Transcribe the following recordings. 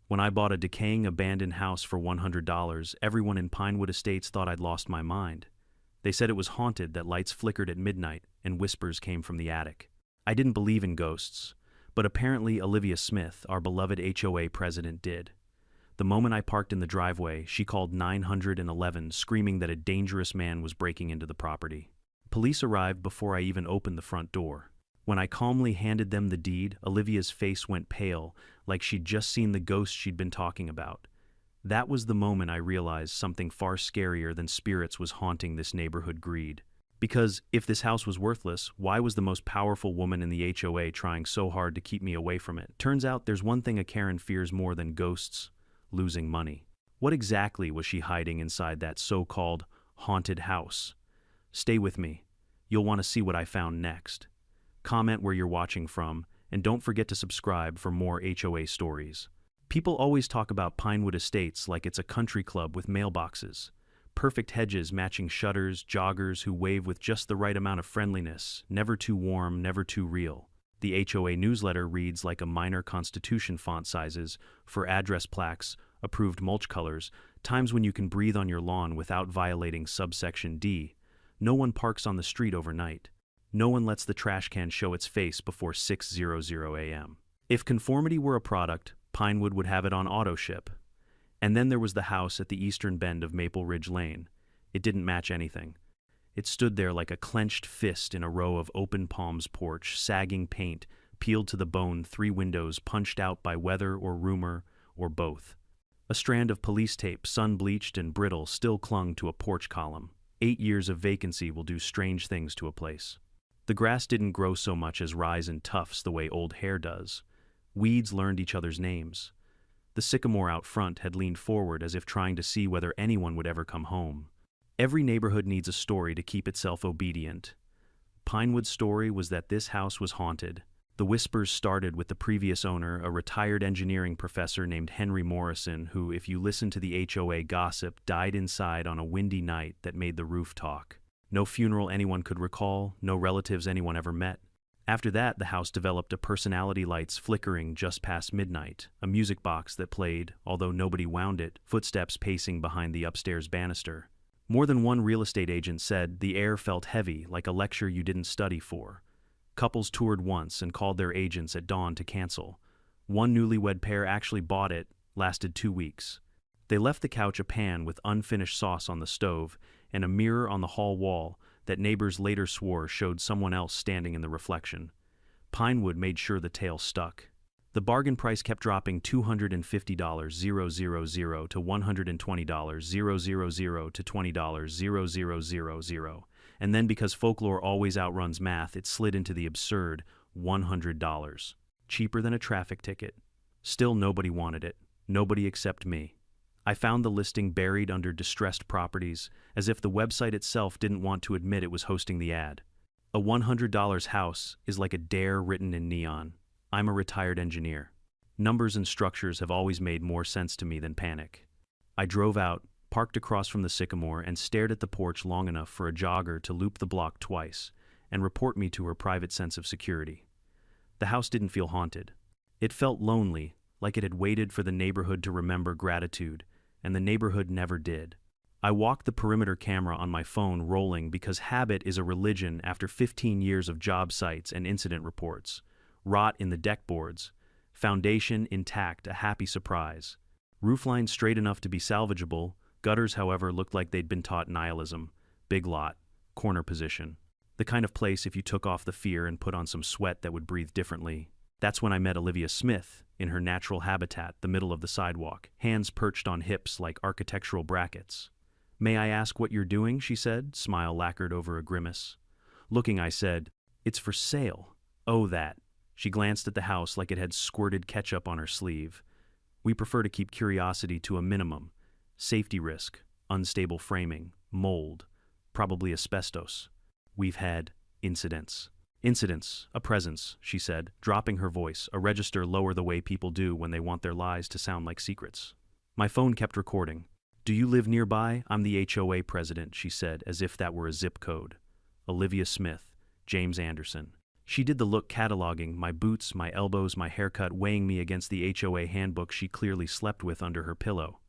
When I bought a decaying abandoned house for $100, everyone in Pinewood Estates thought I'd lost my mind. They said it was haunted, that lights flickered at midnight and whispers came from the attic. I didn't believe in ghosts, but apparently Olivia Smith, our beloved HOA president, did. The moment I parked in the driveway, she called 911, screaming that a dangerous man was breaking into the property. Police arrived before I even opened the front door. When I calmly handed them the deed, Olivia's face went pale, like she'd just seen the ghost she'd been talking about. That was the moment I realized something far scarier than spirits was haunting this neighborhood greed. Because if this house was worthless, why was the most powerful woman in the HOA trying so hard to keep me away from it? Turns out there's one thing a Karen fears more than ghosts: losing money. What exactly was she hiding inside that so-called haunted house? Stay with me. You'll want to see what I found next. Comment where you're watching from, and don't forget to subscribe for more HOA stories. People always talk about Pinewood Estates like it's a country club with mailboxes. Perfect hedges matching shutters, joggers who wave with just the right amount of friendliness, never too warm, never too real. The HOA newsletter reads like a minor Constitution font sizes for address plaques, approved mulch colors, times when you can breathe on your lawn without violating subsection D. No one parks on the street overnight. No one lets the trash can show its face before 6:00 a.m. If conformity were a product, Pinewood would have it on auto ship. And then there was the house at the eastern bend of Maple Ridge Lane. It didn't match anything. It stood there like a clenched fist in a row of open palms porch, sagging paint, peeled to the bone, 3 windows punched out by weather or rumor, or both. A strand of police tape, sun-bleached and brittle, still clung to a porch column. 8 years of vacancy will do strange things to a place. The grass didn't grow so much as rise in tufts the way old hair does. Weeds learned each other's names. The sycamore out front had leaned forward as if trying to see whether anyone would ever come home. Every neighborhood needs a story to keep itself obedient. Pinewood's story was that this house was haunted. The whispers started with the previous owner, a retired engineering professor named Henry Morrison, who, if you listen to the HOA gossip, died inside on a windy night that made the roof talk. No funeral anyone could recall, no relatives anyone ever met. After that, the house developed a personality, lights flickering just past midnight, a music box that played, although nobody wound it, footsteps pacing behind the upstairs banister. More than one real estate agent said the air felt heavy, like a lecture you didn't study for. Couples toured once and called their agents at dawn to cancel. One newlywed pair actually bought it, lasted 2 weeks. They left the couch a pan with unfinished sauce on the stove and a mirror on the hall wall that neighbors later swore showed someone else standing in the reflection. Pinewood made sure the tale stuck. The bargain price kept dropping: $250,000 to $120,000 to $20,000. And then, because folklore always outruns math, it slid into the absurd $100. Cheaper than a traffic ticket. Still, nobody wanted it. Nobody except me. I found the listing buried under distressed properties, as if the website itself didn't want to admit it was hosting the ad. A $100 house is like a dare written in neon. I'm a retired engineer. Numbers and structures have always made more sense to me than panic. I drove out, parked across from the sycamore, and stared at the porch long enough for a jogger to loop the block twice and report me to her private sense of security. The house didn't feel haunted. It felt lonely, like it had waited for the neighborhood to remember gratitude, and the neighborhood never did. I walked the perimeter camera on my phone rolling because habit is a religion after 15 years of job sites and incident reports. Rot in the deck boards. Foundation intact, a happy surprise. Roofline straight enough to be salvageable. Gutters, however, looked like they'd been taught nihilism. Big lot. Corner position. The kind of place if you took off the fear and put on some sweat that would breathe differently. That's when I met Olivia Smith, in her natural habitat, the middle of the sidewalk, hands perched on hips like architectural brackets. "May I ask what you're doing?" she said, smile lacquered over a grimace. Looking, I said, "It's for sale." "Oh, that." She glanced at the house like it had squirted ketchup on her sleeve. "We prefer to keep curiosity to a minimum. Safety risk, unstable framing, mold, probably asbestos. We've had incidents." "Incidents, a presence," she said, dropping her voice, a register lower the way people do when they want their lies to sound like secrets. My phone kept recording. "Do you live nearby? I'm the HOA president," she said, as if that were a zip code. "Olivia Smith, James Anderson." She did the look cataloging, my boots, my elbows, my haircut, weighing me against the HOA handbook she clearly slept with under her pillow.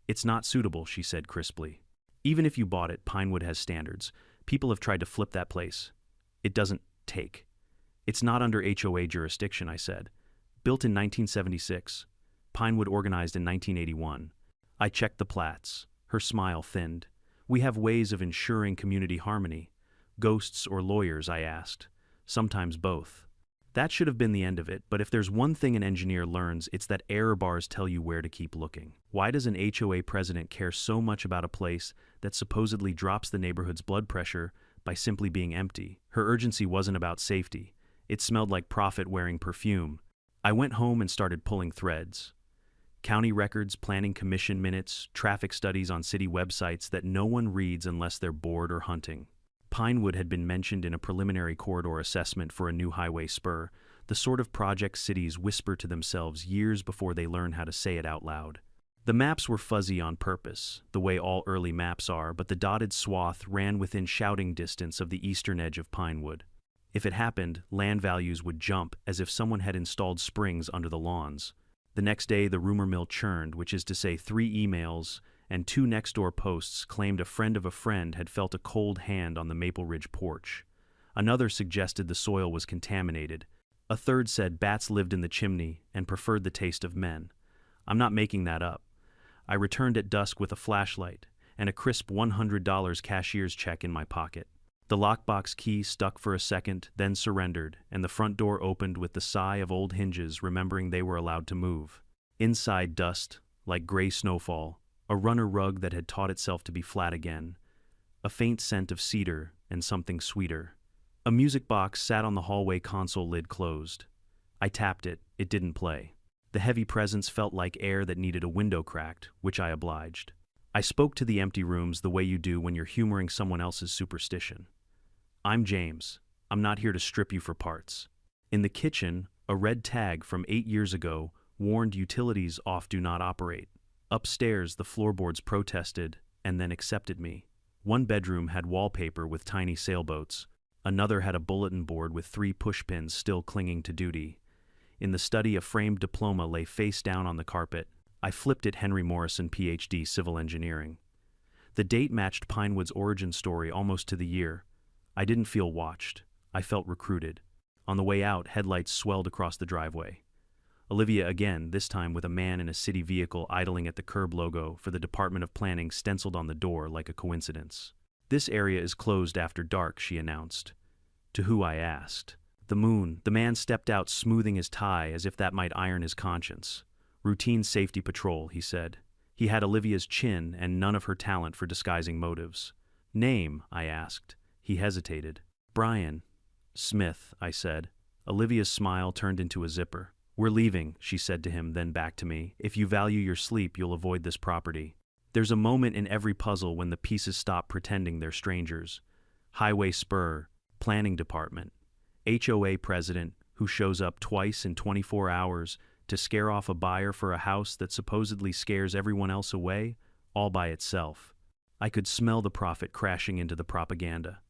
It's not suitable, she said crisply. Even if you bought it, Pinewood has standards. People have tried to flip that place. It doesn't take. It's not under HOA jurisdiction, I said. Built in 1976. Pinewood organized in 1981. I checked the plats. Her smile thinned. We have ways of ensuring community harmony. Ghosts or lawyers, I asked. Sometimes both. That should have been the end of it, but if there's one thing an engineer learns, it's that error bars tell you where to keep looking. Why does an HOA president care so much about a place that supposedly drops the neighborhood's blood pressure by simply being empty? Her urgency wasn't about safety. It smelled like profit wearing perfume. I went home and started pulling threads. County records, planning commission minutes, traffic studies on city websites that no one reads unless they're bored or hunting. Pinewood had been mentioned in a preliminary corridor assessment for a new highway spur, the sort of project cities whisper to themselves years before they learn how to say it out loud. The maps were fuzzy on purpose, the way all early maps are, but the dotted swath ran within shouting distance of the eastern edge of Pinewood. If it happened, land values would jump as if someone had installed springs under the lawns. The next day, the rumor mill churned, which is to say 3 emails and 2 next-door posts claimed a friend of a friend had felt a cold hand on the Maple Ridge porch. Another suggested the soil was contaminated. A third said bats lived in the chimney and preferred the taste of men. I'm not making that up. I returned at dusk with a flashlight and a crisp $100 cashier's check in my pocket. The lockbox key stuck for a second, then surrendered, and the front door opened with the sigh of old hinges remembering they were allowed to move. Inside, dust, like gray snowfall, a runner rug that had taught itself to be flat again, a faint scent of cedar and something sweeter. A music box sat on the hallway console lid closed. I tapped it. It didn't play. The heavy presence felt like air that needed a window cracked, which I obliged. I spoke to the empty rooms the way you do when you're humoring someone else's superstition. I'm James. I'm not here to strip you for parts. In the kitchen, a red tag from 8 years ago warned utilities off do not operate. Upstairs, the floorboards protested and then accepted me. One bedroom had wallpaper with tiny sailboats. Another had a bulletin board with 3 pushpins still clinging to duty. In the study, a framed diploma lay face down on the carpet. I flipped it Henry Morrison, Ph.D., Civil Engineering. The date matched Pinewood's origin story almost to the year. I didn't feel watched. I felt recruited. On the way out, headlights swelled across the driveway. Olivia again, this time with a man in a city vehicle idling at the curb logo for the Department of Planning stenciled on the door like a coincidence. This area is closed after dark, she announced. To who, I asked. The moon. The man stepped out, smoothing his tie as if that might iron his conscience. Routine safety patrol, he said. He had Olivia's chin and none of her talent for disguising motives. Name, I asked. He hesitated. Brian. Smith, I said. Olivia's smile turned into a zipper. We're leaving, she said to him, then back to me. If you value your sleep, you'll avoid this property. There's a moment in every puzzle when the pieces stop pretending they're strangers. Highway spur, planning department, HOA president who shows up twice in 24 hours to scare off a buyer for a house that supposedly scares everyone else away, all by itself. I could smell the profit crashing into the propaganda.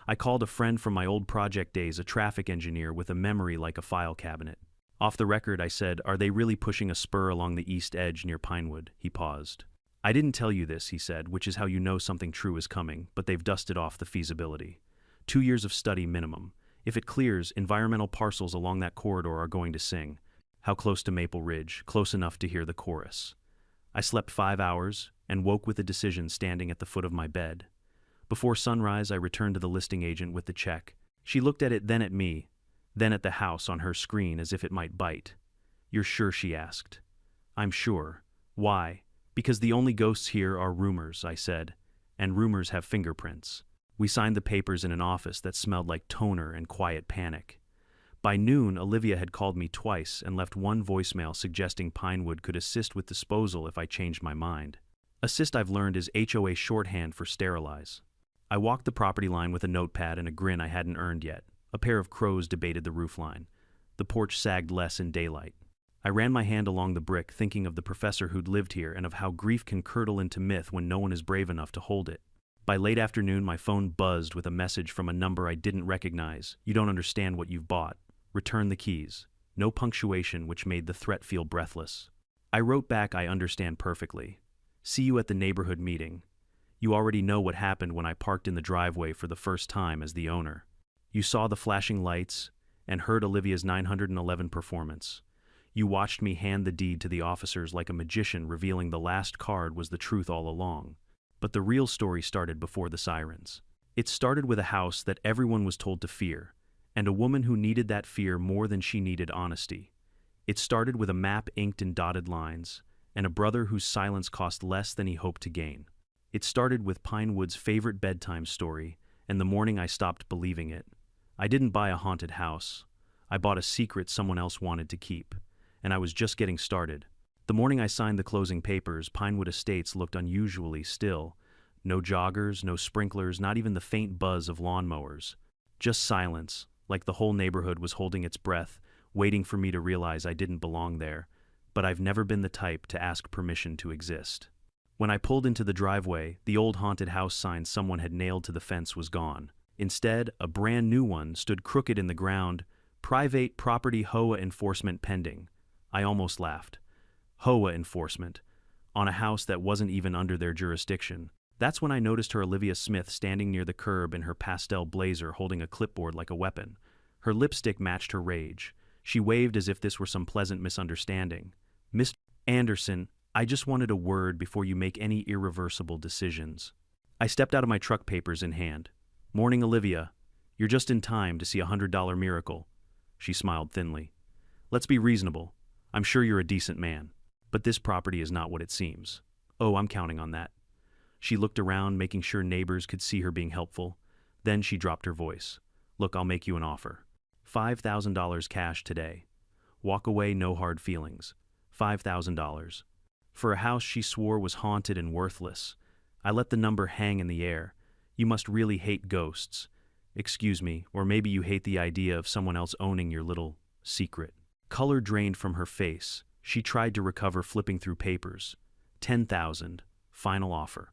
I called a friend from my old project days, a traffic engineer with a memory like a file cabinet. Off the record, I said, are they really pushing a spur along the east edge near Pinewood? He paused. I didn't tell you this, he said, which is how you know something true is coming, but they've dusted off the feasibility. 2 years of study minimum. If it clears, environmental parcels along that corridor are going to sing. How close to Maple Ridge? Close enough to hear the chorus. I slept 5 hours and woke with a decision standing at the foot of my bed. Before sunrise, I returned to the listing agent with the check. She looked at it, then at me, then at the house on her screen as if it might bite. You're sure? She asked. I'm sure. Why? Because the only ghosts here are rumors, I said, and rumors have fingerprints. We signed the papers in an office that smelled like toner and quiet panic. By noon, Olivia had called me twice and left one voicemail suggesting Pinewood could assist with disposal if I changed my mind. Assist, I've learned, is HOA shorthand for sterilize. I walked the property line with a notepad and a grin I hadn't earned yet. A pair of crows debated the roofline. The porch sagged less in daylight. I ran my hand along the brick, thinking of the professor who'd lived here and of how grief can curdle into myth when no one is brave enough to hold it. By late afternoon, my phone buzzed with a message from a number I didn't recognize. You don't understand what you've bought. Return the keys. No punctuation, which made the threat feel breathless. I wrote back, I understand perfectly. See you at the neighborhood meeting. You already know what happened when I parked in the driveway for the first time as the owner. You saw the flashing lights and heard Olivia's 911 performance. You watched me hand the deed to the officers like a magician, revealing the last card was the truth all along. But the real story started before the sirens. It started with a house that everyone was told to fear, and a woman who needed that fear more than she needed honesty. It started with a map inked in dotted lines, and a brother whose silence cost less than he hoped to gain. It started with Pinewood's favorite bedtime story, and the morning I stopped believing it. I didn't buy a haunted house. I bought a secret someone else wanted to keep, and I was just getting started. The morning I signed the closing papers, Pinewood Estates looked unusually still. No joggers, no sprinklers, not even the faint buzz of lawnmowers. Just silence, like the whole neighborhood was holding its breath, waiting for me to realize I didn't belong there. But I've never been the type to ask permission to exist. When I pulled into the driveway, the old haunted house sign someone had nailed to the fence was gone. Instead, a brand new one stood crooked in the ground, Private Property HOA Enforcement Pending. I almost laughed. HOA enforcement, on a house that wasn't even under their jurisdiction. That's when I noticed her Olivia Smith standing near the curb in her pastel blazer holding a clipboard like a weapon. Her lipstick matched her rage. She waved as if this were some pleasant misunderstanding. Mr. Anderson, I just wanted a word before you make any irreversible decisions. I stepped out of my truck, papers in hand. Morning, Olivia. You're just in time to see $100 miracle. She smiled thinly. Let's be reasonable. I'm sure you're a decent man. But this property is not what it seems. Oh, I'm counting on that. She looked around, making sure neighbors could see her being helpful. Then she dropped her voice. Look, I'll make you an offer. $5,000 cash today. Walk away, no hard feelings. $5,000. For a house she swore was haunted and worthless. I let the number hang in the air. You must really hate ghosts. Excuse me, or maybe you hate the idea of someone else owning your little secret. Color drained from her face. She tried to recover, flipping through papers. $10,000. Final offer.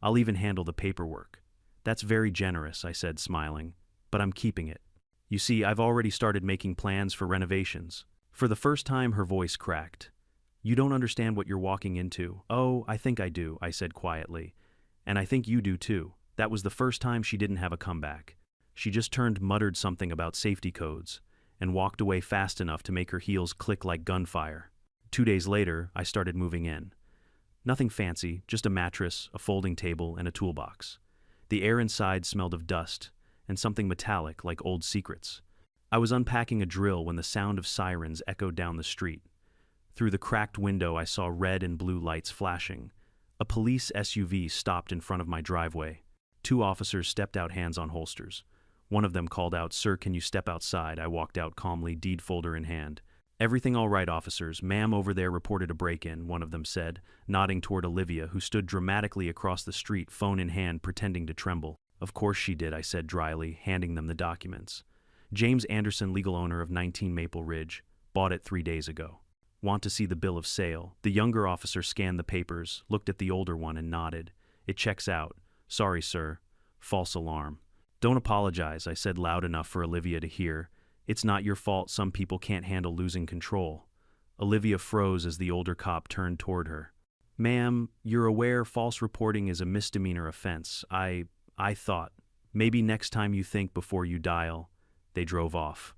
I'll even handle the paperwork. That's very generous, I said, smiling. But I'm keeping it. You see, I've already started making plans for renovations. For the first time, her voice cracked. You don't understand what you're walking into. Oh, I think I do, I said quietly. And I think you do too. That was the first time she didn't have a comeback. She just turned, muttered something about safety codes, and walked away fast enough to make her heels click like gunfire. 2 days later, I started moving in. Nothing fancy, just a mattress, a folding table, and a toolbox. The air inside smelled of dust, and something metallic like old secrets. I was unpacking a drill when the sound of sirens echoed down the street. Through the cracked window, I saw red and blue lights flashing. A police SUV stopped in front of my driveway. 2 officers stepped out, hands on holsters. One of them called out, "Sir, can you step outside?" I walked out calmly, deed folder in hand. "Everything all right, officers. Ma'am over there reported a break-in," one of them said, nodding toward Olivia, who stood dramatically across the street, phone in hand, pretending to tremble. "Of course she did," I said dryly, handing them the documents. "James Anderson, legal owner of 19 Maple Ridge. Bought it 3 days ago. Want to see the bill of sale?" The younger officer scanned the papers, looked at the older one, and nodded. "It checks out. Sorry, sir. False alarm." "Don't apologize," I said loud enough for Olivia to hear. "It's not your fault. Some people can't handle losing control." Olivia froze as the older cop turned toward her. "Ma'am, you're aware false reporting is a misdemeanor offense. I thought. Maybe next time you think before you dial." They drove off.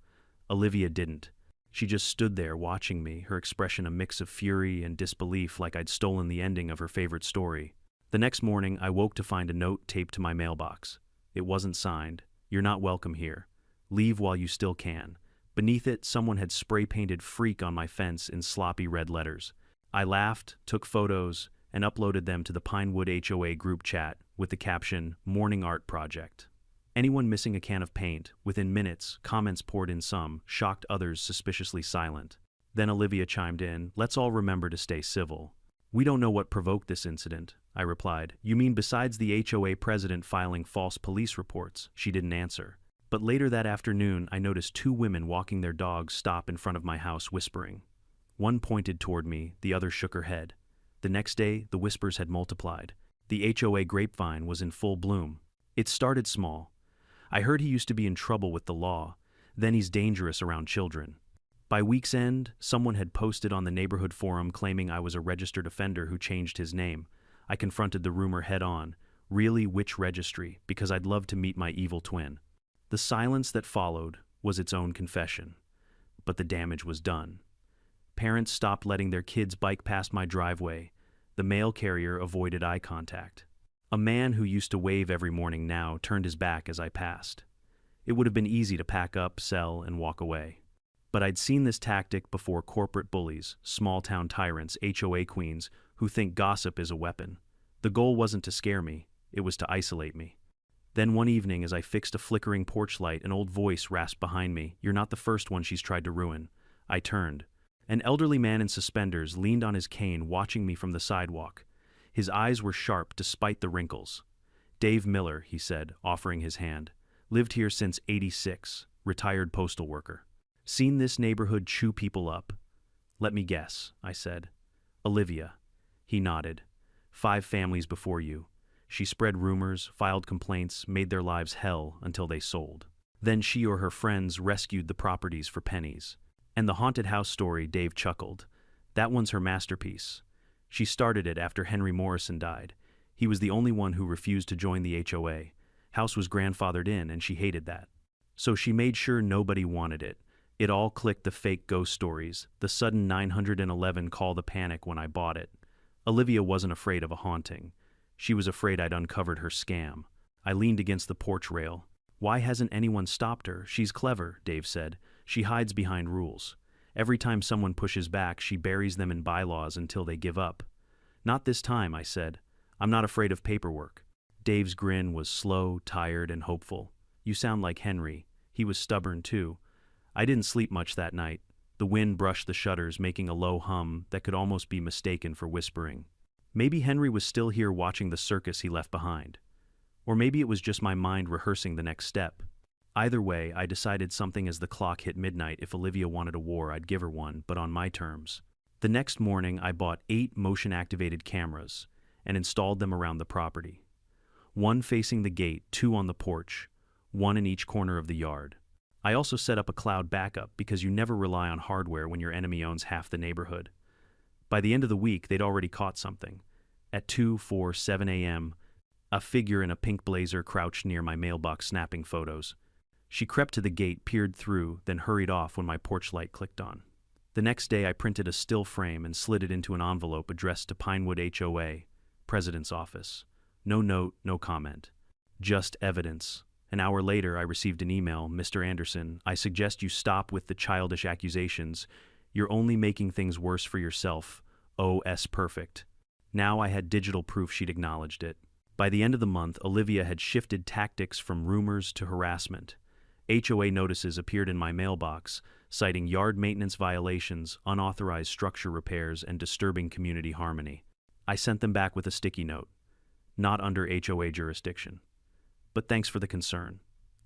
Olivia didn't. She just stood there watching me, her expression a mix of fury and disbelief, like I'd stolen the ending of her favorite story. The next morning, I woke to find a note taped to my mailbox. It wasn't signed. "You're not welcome here. Leave while you still can." Beneath it, someone had spray-painted "freak" on my fence in sloppy red letters. I laughed, took photos, and uploaded them to the Pinewood HOA group chat with the caption, "Morning Art Project." Anyone missing a can of paint? Within minutes, comments poured in, some shocked, others suspiciously silent. Then Olivia chimed in, "Let's all remember to stay civil." "We don't know what provoked this incident," I replied. "You mean besides the HOA president filing false police reports?" She didn't answer. But later that afternoon, I noticed 2 women walking their dogs stop in front of my house, whispering. One pointed toward me, the other shook her head. The next day, the whispers had multiplied. The HOA grapevine was in full bloom. It started small. I heard he used to be in trouble with the law, then he's dangerous around children. By week's end, someone had posted on the neighborhood forum claiming I was a registered offender who changed his name. I confronted the rumor head on. Really, which registry? Because I'd love to meet my evil twin. The silence that followed was its own confession. But the damage was done. Parents stopped letting their kids bike past my driveway. The mail carrier avoided eye contact. A man who used to wave every morning now turned his back as I passed. It would have been easy to pack up, sell, and walk away. But I'd seen this tactic before corporate bullies, small-town tyrants, HOA queens who think gossip is a weapon. The goal wasn't to scare me, it was to isolate me. Then one evening, as I fixed a flickering porch light, an old voice rasped behind me, "You're not the first one she's tried to ruin." I turned. An elderly man in suspenders leaned on his cane, watching me from the sidewalk. His eyes were sharp despite the wrinkles. "Dave Miller," he said, offering his hand. "Lived here since '86, retired postal worker. Seen this neighborhood chew people up." "Let me guess," I said. "Olivia." He nodded. "5 families before you. She spread rumors, filed complaints, made their lives hell until they sold. Then she or her friends rescued the properties for pennies. And the haunted house story," Dave chuckled. "That one's her masterpiece. She started it after Henry Morrison died. He was the only one who refused to join the HOA. House was grandfathered in, and she hated that. So she made sure nobody wanted it. It all clicked: the fake ghost stories, the sudden 911 call, the panic when I bought it. Olivia wasn't afraid of a haunting. She was afraid I'd uncovered her scam." I leaned against the porch rail. "Why hasn't anyone stopped her? She's clever," Dave said. "She hides behind rules. Every time someone pushes back, she buries them in bylaws until they give up." "Not this time," I said. "I'm not afraid of paperwork." Dave's grin was slow, tired, and hopeful. "You sound like Henry. He was stubborn too." I didn't sleep much that night. The wind brushed the shutters, making a low hum that could almost be mistaken for whispering. Maybe Henry was still here watching the circus he left behind. Or maybe it was just my mind rehearsing the next step. Either way, I decided something as the clock hit midnight. If Olivia wanted a war, I'd give her one, but on my terms. The next morning, I bought 8 motion-activated cameras and installed them around the property. 1 facing the gate, 2 on the porch, 1 in each corner of the yard. I also set up a cloud backup because you never rely on hardware when your enemy owns half the neighborhood. By the end of the week, they'd already caught something. At 2, 4, 7 a.m., a figure in a pink blazer crouched near my mailbox snapping photos. She crept to the gate, peered through, then hurried off when my porch light clicked on. The next day, I printed a still frame and slid it into an envelope addressed to Pinewood HOA, President's Office. No note, no comment. Just evidence. An hour later, I received an email. "Mr. Anderson, I suggest you stop with the childish accusations. You're only making things worse for yourself. OS perfect." Now I had digital proof she'd acknowledged it. By the end of the month, Olivia had shifted tactics from rumors to harassment. HOA notices appeared in my mailbox, citing yard maintenance violations, unauthorized structure repairs, and disturbing community harmony. I sent them back with a sticky note. "Not under HOA jurisdiction. But thanks for the concern."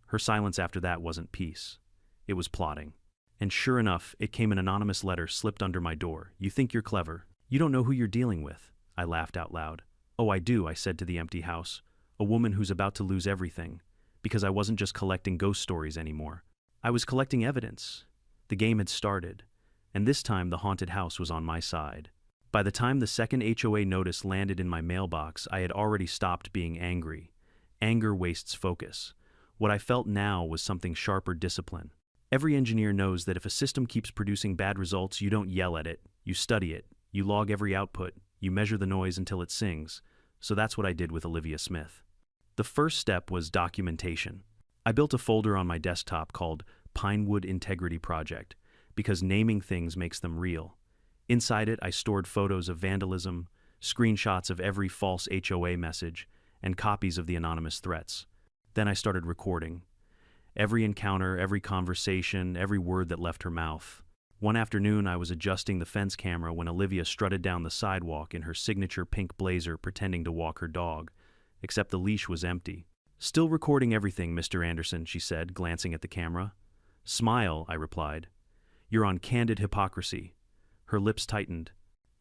Her silence after that wasn't peace. It was plotting. And sure enough, it came an anonymous letter slipped under my door. "You think you're clever. You don't know who you're dealing with." I laughed out loud. "Oh, I do," I said to the empty house. "A woman who's about to lose everything. Because I wasn't just collecting ghost stories anymore. I was collecting evidence." The game had started, and this time the haunted house was on my side. By the time the second HOA notice landed in my mailbox, I had already stopped being angry. Anger wastes focus. What I felt now was something sharper: discipline. Every engineer knows that if a system keeps producing bad results, you don't yell at it, you study it, you log every output, you measure the noise until it sings. So that's what I did with Olivia Smith. The first step was documentation. I built a folder on my desktop called Pinewood Integrity Project, because naming things makes them real. Inside it, I stored photos of vandalism, screenshots of every false HOA message, and copies of the anonymous threats. Then I started recording. Every encounter, every conversation, every word that left her mouth. One afternoon, I was adjusting the fence camera when Olivia strutted down the sidewalk in her signature pink blazer, pretending to walk her dog. Except the leash was empty. "Still recording everything, Mr. Anderson," she said, glancing at the camera. "Smile," I replied. "You're on candid hypocrisy." Her lips tightened.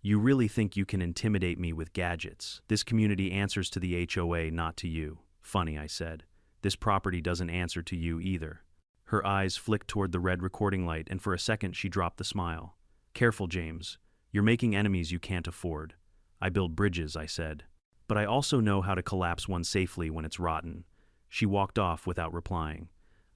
You really think you can intimidate me with gadgets? This community answers to the HOA, not to you. Funny, I said. This property doesn't answer to you either. Her eyes flicked toward the red recording light, and for a second she dropped the smile. Careful, James. You're making enemies you can't afford. I build bridges, I said. But I also know how to collapse one safely when it's rotten. She walked off without replying.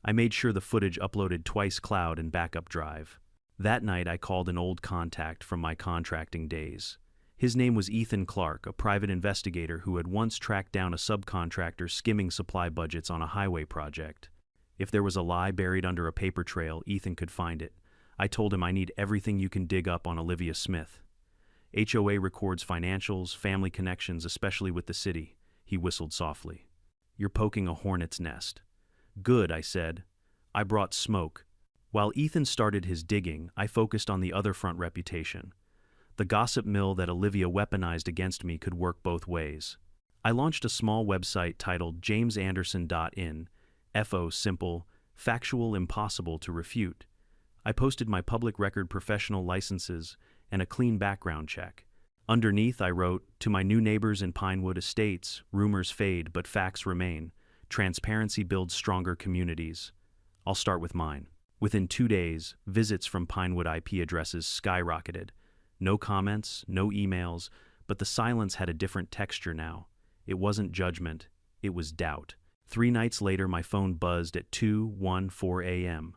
I made sure the footage uploaded twice cloud and backup drive. That night I called an old contact from my contracting days. His name was Ethan Clark, a private investigator who had once tracked down a subcontractor skimming supply budgets on a highway project. If there was a lie buried under a paper trail, Ethan could find it. I told him I need everything you can dig up on Olivia Smith. HOA records financials, family connections, especially with the city. He whistled softly. You're poking a hornet's nest. Good, I said. I brought smoke. While Ethan started his digging, I focused on the other front: reputation. The gossip mill that Olivia weaponized against me could work both ways. I launched a small website titled jamesanderson.in, FO simple, factual, impossible to refute. I posted my public record professional licenses and a clean background check. Underneath I wrote, to my new neighbors in Pinewood Estates, rumors fade but facts remain. Transparency builds stronger communities. I'll start with mine. Within 2 days, visits from Pinewood IP addresses skyrocketed. No comments, no emails, but the silence had a different texture now. It wasn't judgment, it was doubt. 3 nights later, my phone buzzed at 2:14 a.m.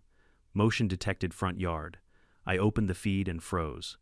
Motion detected front yard. I opened the feed and froze.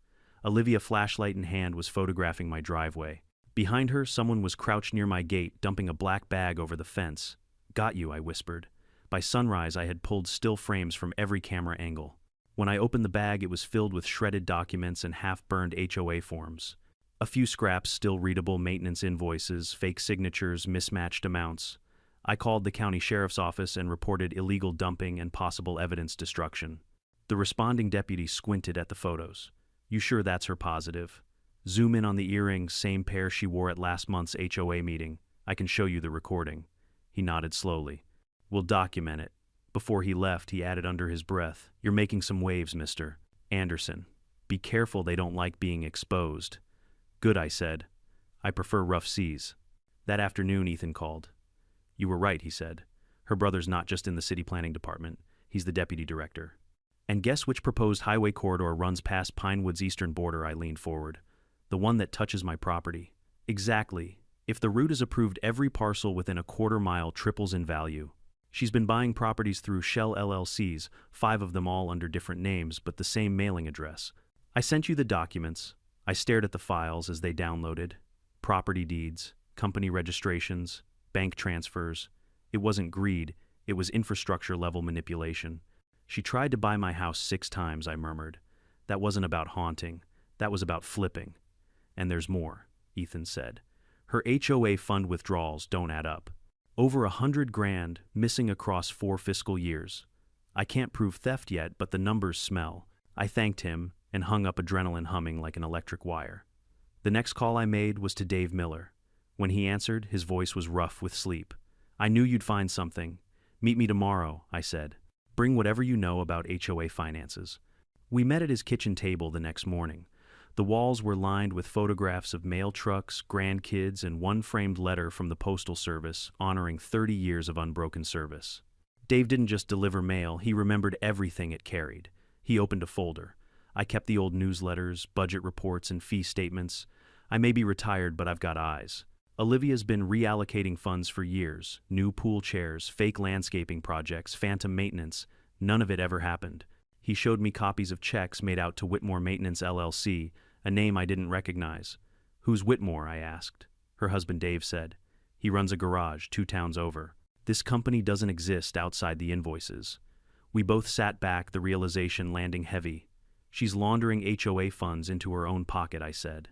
Olivia, flashlight in hand, was photographing my driveway. Behind her, someone was crouched near my gate, dumping a black bag over the fence. Got you, I whispered. By sunrise, I had pulled still frames from every camera angle. When I opened the bag, it was filled with shredded documents and half-burned HOA forms. A few scraps, still readable: maintenance invoices, fake signatures, mismatched amounts. I called the county sheriff's office and reported illegal dumping and possible evidence destruction. The responding deputy squinted at the photos. You sure that's her positive? Zoom in on the earrings, same pair she wore at last month's HOA meeting. I can show you the recording. He nodded slowly. We'll document it. Before he left, he added under his breath, You're making some waves, Mr. Anderson. Be careful, they don't like being exposed. Good, I said. I prefer rough seas. That afternoon, Ethan called. You were right, he said. Her brother's not just in the city planning department. He's the deputy director. And guess which proposed highway corridor runs past Pinewood's eastern border? I leaned forward. The one that touches my property. Exactly. If the route is approved, every parcel within a quarter mile triples in value. She's been buying properties through shell LLCs, 5 of them all under different names, but the same mailing address. I sent you the documents. I stared at the files as they downloaded. Property deeds, company registrations, bank transfers. It wasn't greed, it was infrastructure-level manipulation. She tried to buy my house 6 times, I murmured. That wasn't about haunting, that was about flipping. And there's more, Ethan said. Her HOA fund withdrawals don't add up. Over $100,000, missing across 4 fiscal years. I can't prove theft yet, but the numbers smell. I thanked him and hung up, adrenaline humming like an electric wire. The next call I made was to Dave Miller. When he answered, his voice was rough with sleep. I knew you'd find something. Meet me tomorrow, I said. Bring whatever you know about HOA finances. We met at his kitchen table the next morning. The walls were lined with photographs of mail trucks, grandkids, and one framed letter from the Postal Service honoring 30 years of unbroken service. Dave didn't just deliver mail, he remembered everything it carried. He opened a folder. I kept the old newsletters, budget reports, and fee statements. I may be retired, but I've got eyes. Olivia's been reallocating funds for years. New pool chairs, fake landscaping projects, phantom maintenance. None of it ever happened. He showed me copies of checks made out to Whitmore Maintenance LLC, a name I didn't recognize. Who's Whitmore? I asked. Her husband Dave said. He runs a garage 2 towns over. This company doesn't exist outside the invoices. We both sat back, the realization landing heavy. She's laundering HOA funds into her own pocket, I said.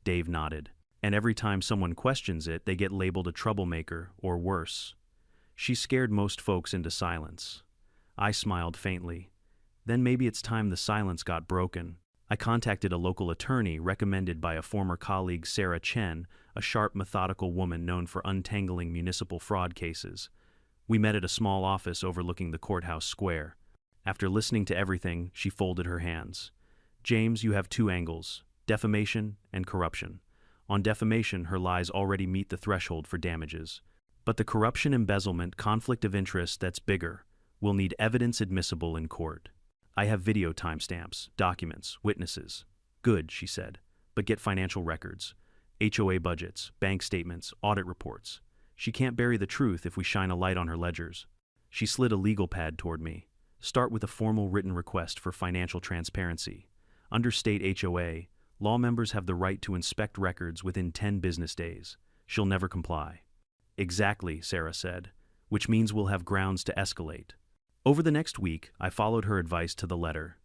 Dave nodded. And every time someone questions it, they get labeled a troublemaker, or worse. She scared most folks into silence. I smiled faintly. Then maybe it's time the silence got broken. I contacted a local attorney recommended by a former colleague, Sarah Chen, a sharp, methodical woman known for untangling municipal fraud cases. We met at a small office overlooking the courthouse square. After listening to everything, she folded her hands. James, you have 2 angles. defamation, and corruption. On defamation, her lies already meet the threshold for damages. But the corruption, embezzlement, conflict of interest that's bigger will need evidence admissible in court. I have video timestamps, documents, witnesses. Good, she said, but get financial records, HOA budgets, bank statements, audit reports. She can't bury the truth if we shine a light on her ledgers. She slid a legal pad toward me. Start with a formal written request for financial transparency. Under state HOA, law members have the right to inspect records within 10 business days. She'll never comply. Exactly, Sarah said, which means we'll have grounds to escalate. Over the next week, I followed her advice to the letter.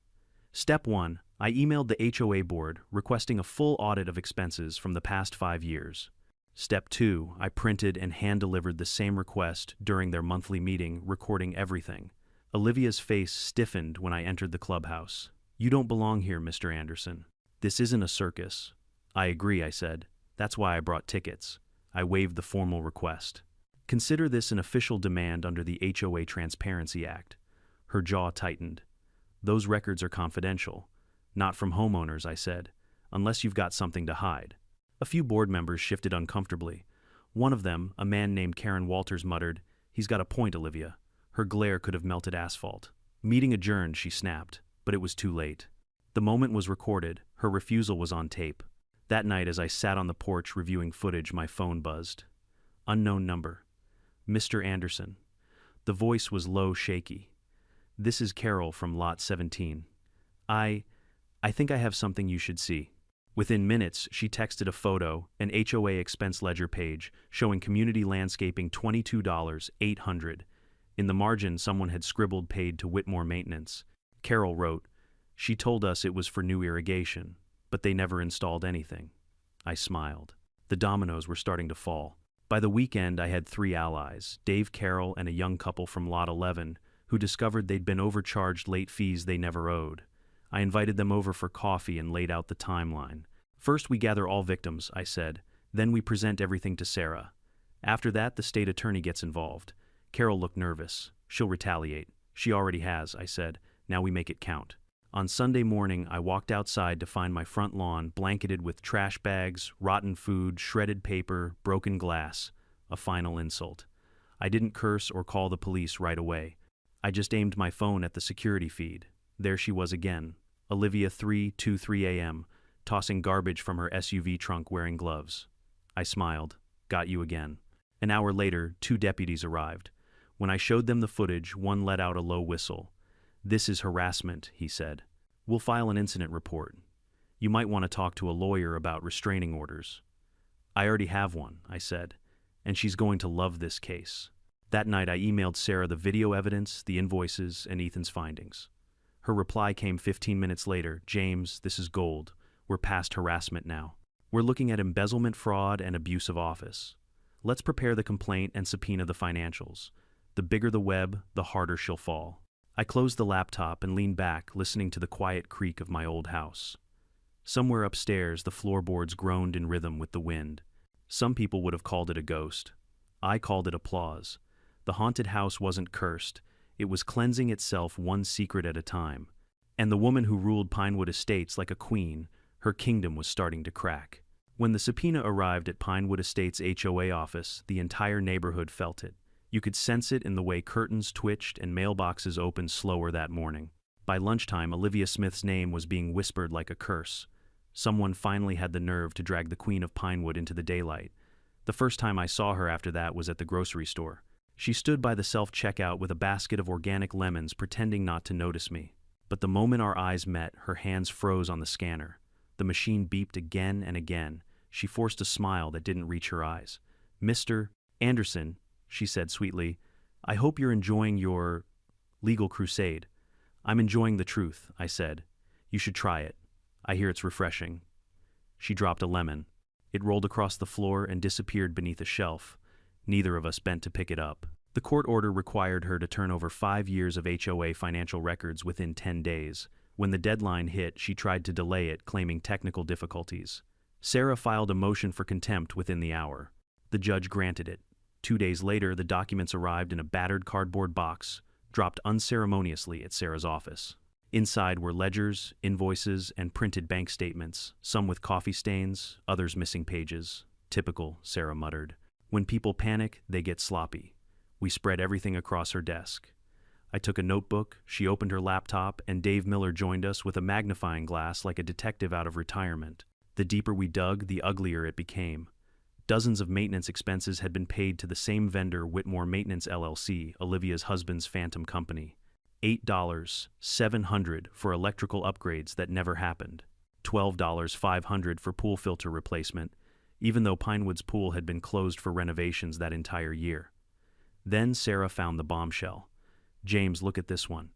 Step 1, I emailed the HOA board requesting a full audit of expenses from the past 5 years. Step 2, I printed and hand-delivered the same request during their monthly meeting, recording everything. Olivia's face stiffened when I entered the clubhouse. You don't belong here, Mr. Anderson. This isn't a circus. I agree, I said. That's why I brought tickets. I waived the formal request. Consider this an official demand under the HOA Transparency Act. Her jaw tightened. Those records are confidential. Not from homeowners, I said, unless you've got something to hide. A few board members shifted uncomfortably. One of them, a man named Karen Walters, muttered, "He's got a point, Olivia." Her glare could have melted asphalt. Meeting adjourned, she snapped, but it was too late. The moment was recorded. Her refusal was on tape. That night, as I sat on the porch reviewing footage, my phone buzzed. Unknown number. Mr. Anderson. The voice was low, shaky. This is Carol from Lot 17. I think I have something you should see. Within minutes, she texted a photo, an HOA expense ledger page, showing community landscaping $22,800. In the margin, someone had scribbled paid to Whitmore Maintenance. Carol wrote, "She told us it was for new irrigation, but they never installed anything." I smiled. The dominoes were starting to fall. By the weekend, I had 3 allies, Dave Carroll and a young couple from Lot 11, who discovered they'd been overcharged late fees they never owed. I invited them over for coffee and laid out the timeline. First, we gather all victims, I said. Then we present everything to Sarah. After that, the state attorney gets involved. Carol looked nervous. She'll retaliate. She already has, I said. Now we make it count. On Sunday morning, I walked outside to find my front lawn blanketed with trash bags, rotten food, shredded paper, broken glass. A final insult. I didn't curse or call the police right away. I just aimed my phone at the security feed. There she was again. Olivia 3:23 a.m., tossing garbage from her SUV trunk wearing gloves. I smiled. Got you again. An hour later, 2 deputies arrived. When I showed them the footage, one let out a low whistle. "This is harassment," he said. "We'll file an incident report. You might want to talk to a lawyer about restraining orders." "I already have one," I said, "and she's going to love this case." That night I emailed Sarah the video evidence, the invoices, and Ethan's findings. Her reply came 15 minutes later. "James, this is gold. We're past harassment now. We're looking at embezzlement, fraud, and abuse of office. Let's prepare the complaint and subpoena the financials. The bigger the web, the harder she'll fall." I closed the laptop and leaned back, listening to the quiet creak of my old house. Somewhere upstairs, the floorboards groaned in rhythm with the wind. Some people would have called it a ghost. I called it applause. The haunted house wasn't cursed. It was cleansing itself one secret at a time. And the woman who ruled Pinewood Estates like a queen, her kingdom was starting to crack. When the subpoena arrived at Pinewood Estates' HOA office, the entire neighborhood felt it. You could sense it in the way curtains twitched and mailboxes opened slower that morning. By lunchtime, Olivia Smith's name was being whispered like a curse. Someone finally had the nerve to drag the Queen of Pinewood into the daylight. The first time I saw her after that was at the grocery store. She stood by the self-checkout with a basket of organic lemons, pretending not to notice me. But the moment our eyes met, her hands froze on the scanner. The machine beeped again and again. She forced a smile that didn't reach her eyes. "Mr. Anderson," she said sweetly, "I hope you're enjoying your legal crusade." "I'm enjoying the truth," I said. "You should try it. I hear it's refreshing." She dropped a lemon. It rolled across the floor and disappeared beneath a shelf. Neither of us bent to pick it up. The court order required her to turn over 5 years of HOA financial records within 10 days. When the deadline hit, she tried to delay it, claiming technical difficulties. Sarah filed a motion for contempt within the hour. The judge granted it. 2 days later, the documents arrived in a battered cardboard box, dropped unceremoniously at Sarah's office. Inside were ledgers, invoices, and printed bank statements, some with coffee stains, others missing pages. Typical, Sarah muttered. When people panic, they get sloppy. We spread everything across her desk. I took a notebook, she opened her laptop, and Dave Miller joined us with a magnifying glass like a detective out of retirement. The deeper we dug, the uglier it became. Dozens of maintenance expenses had been paid to the same vendor, Whitmore Maintenance LLC, Olivia's husband's phantom company. $8,700 for electrical upgrades that never happened. $12,500 for pool filter replacement, even though Pinewood's pool had been closed for renovations that entire year. Then Sarah found the bombshell. James, look at this one.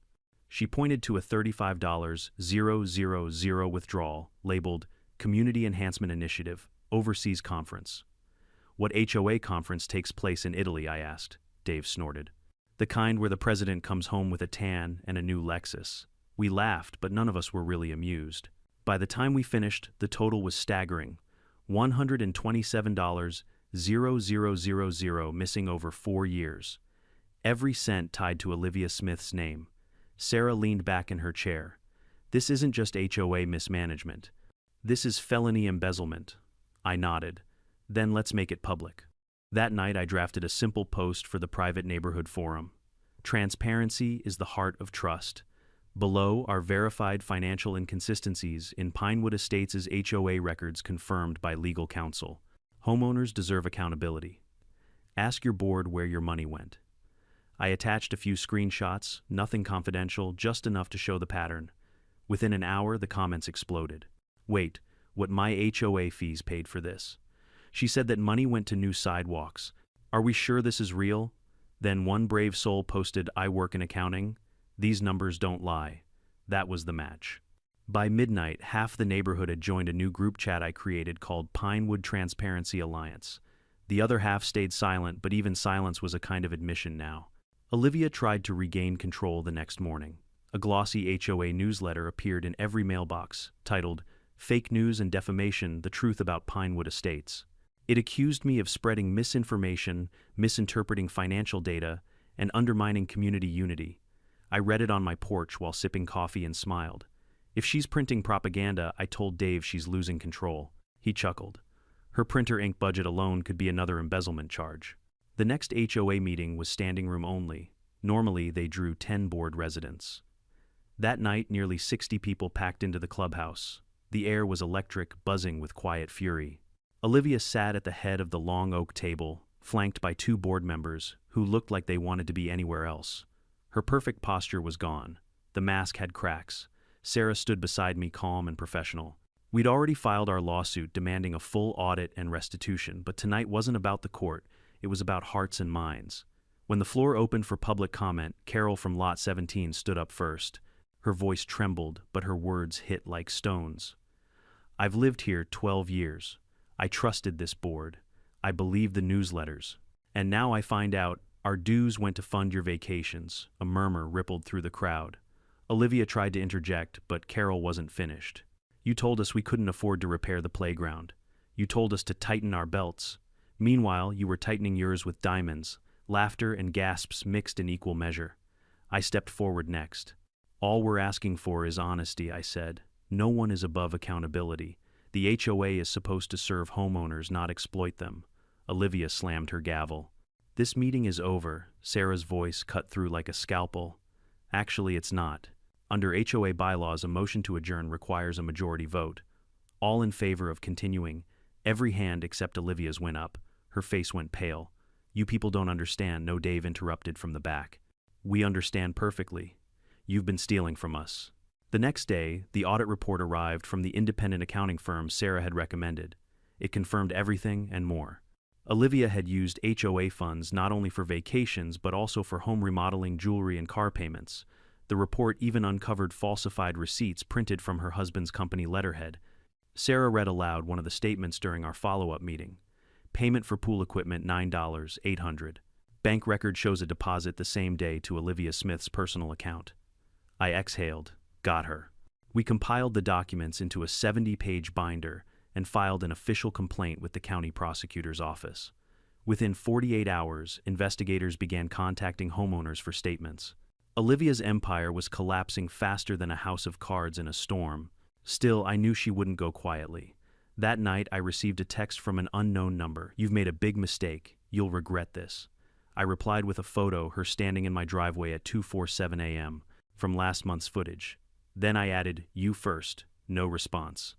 She pointed to a $35,000 withdrawal labeled Community Enhancement Initiative, Overseas Conference. What HOA conference takes place in Italy, I asked. Dave snorted. The kind where the president comes home with a tan and a new Lexus. We laughed, but none of us were really amused. By the time we finished, the total was staggering. $127,000 missing over 4 years. Every cent tied to Olivia Smith's name. Sarah leaned back in her chair. This isn't just HOA mismanagement. This is felony embezzlement. I nodded. Then let's make it public. That night I drafted a simple post for the private neighborhood forum. Transparency is the heart of trust. Below are verified financial inconsistencies in Pinewood Estates' HOA records confirmed by legal counsel. Homeowners deserve accountability. Ask your board where your money went. I attached a few screenshots, nothing confidential, just enough to show the pattern. Within an hour, the comments exploded. Wait, what my HOA fees paid for this? She said that money went to new sidewalks. Are we sure this is real? Then one brave soul posted, I work in accounting. These numbers don't lie. That was the match. By midnight, half the neighborhood had joined a new group chat I created called Pinewood Transparency Alliance. The other half stayed silent, but even silence was a kind of admission now. Olivia tried to regain control the next morning. A glossy HOA newsletter appeared in every mailbox, titled, Fake News and Defamation, The Truth About Pinewood Estates. It accused me of spreading misinformation, misinterpreting financial data, and undermining community unity. I read it on my porch while sipping coffee and smiled. If she's printing propaganda, I told Dave she's losing control. He chuckled. Her printer ink budget alone could be another embezzlement charge. The next HOA meeting was standing room only. Normally, they drew 10 board residents. That night, nearly 60 people packed into the clubhouse. The air was electric, buzzing with quiet fury. Olivia sat at the head of the long oak table, flanked by 2 board members who looked like they wanted to be anywhere else. Her perfect posture was gone. The mask had cracks. Sarah stood beside me, calm and professional. We'd already filed our lawsuit demanding a full audit and restitution, but tonight wasn't about the court. It was about hearts and minds. When the floor opened for public comment, Carol from Lot 17 stood up first. Her voice trembled, but her words hit like stones. I've lived here 12 years. I trusted this board. I believed the newsletters. And now I find out our dues went to fund your vacations. A murmur rippled through the crowd. Olivia tried to interject, but Carol wasn't finished. You told us we couldn't afford to repair the playground. You told us to tighten our belts. Meanwhile, you were tightening yours with diamonds. Laughter and gasps mixed in equal measure. I stepped forward next. All we're asking for is honesty, I said. No one is above accountability. The HOA is supposed to serve homeowners, not exploit them. Olivia slammed her gavel. This meeting is over, Sarah's voice cut through like a scalpel. Actually, it's not. Under HOA bylaws, a motion to adjourn requires a majority vote. All in favor of continuing. Every hand except Olivia's went up. Her face went pale. You people don't understand, no, Dave interrupted from the back. We understand perfectly. You've been stealing from us. The next day, the audit report arrived from the independent accounting firm Sarah had recommended. It confirmed everything and more. Olivia had used HOA funds not only for vacations but also for home remodeling, jewelry, and car payments. The report even uncovered falsified receipts printed from her husband's company letterhead. Sarah read aloud one of the statements during our follow-up meeting. Payment for pool equipment $9,800. Bank record shows a deposit the same day to Olivia Smith's personal account. I exhaled. Got her. We compiled the documents into a 70-page binder and filed an official complaint with the county prosecutor's office. Within 48 hours, investigators began contacting homeowners for statements. Olivia's empire was collapsing faster than a house of cards in a storm. Still, I knew she wouldn't go quietly. That night, I received a text from an unknown number. "You've made a big mistake. You'll regret this." I replied with a photo, her standing in my driveway at 2:47 a.m. from last month's footage. Then I added, "You first." No response.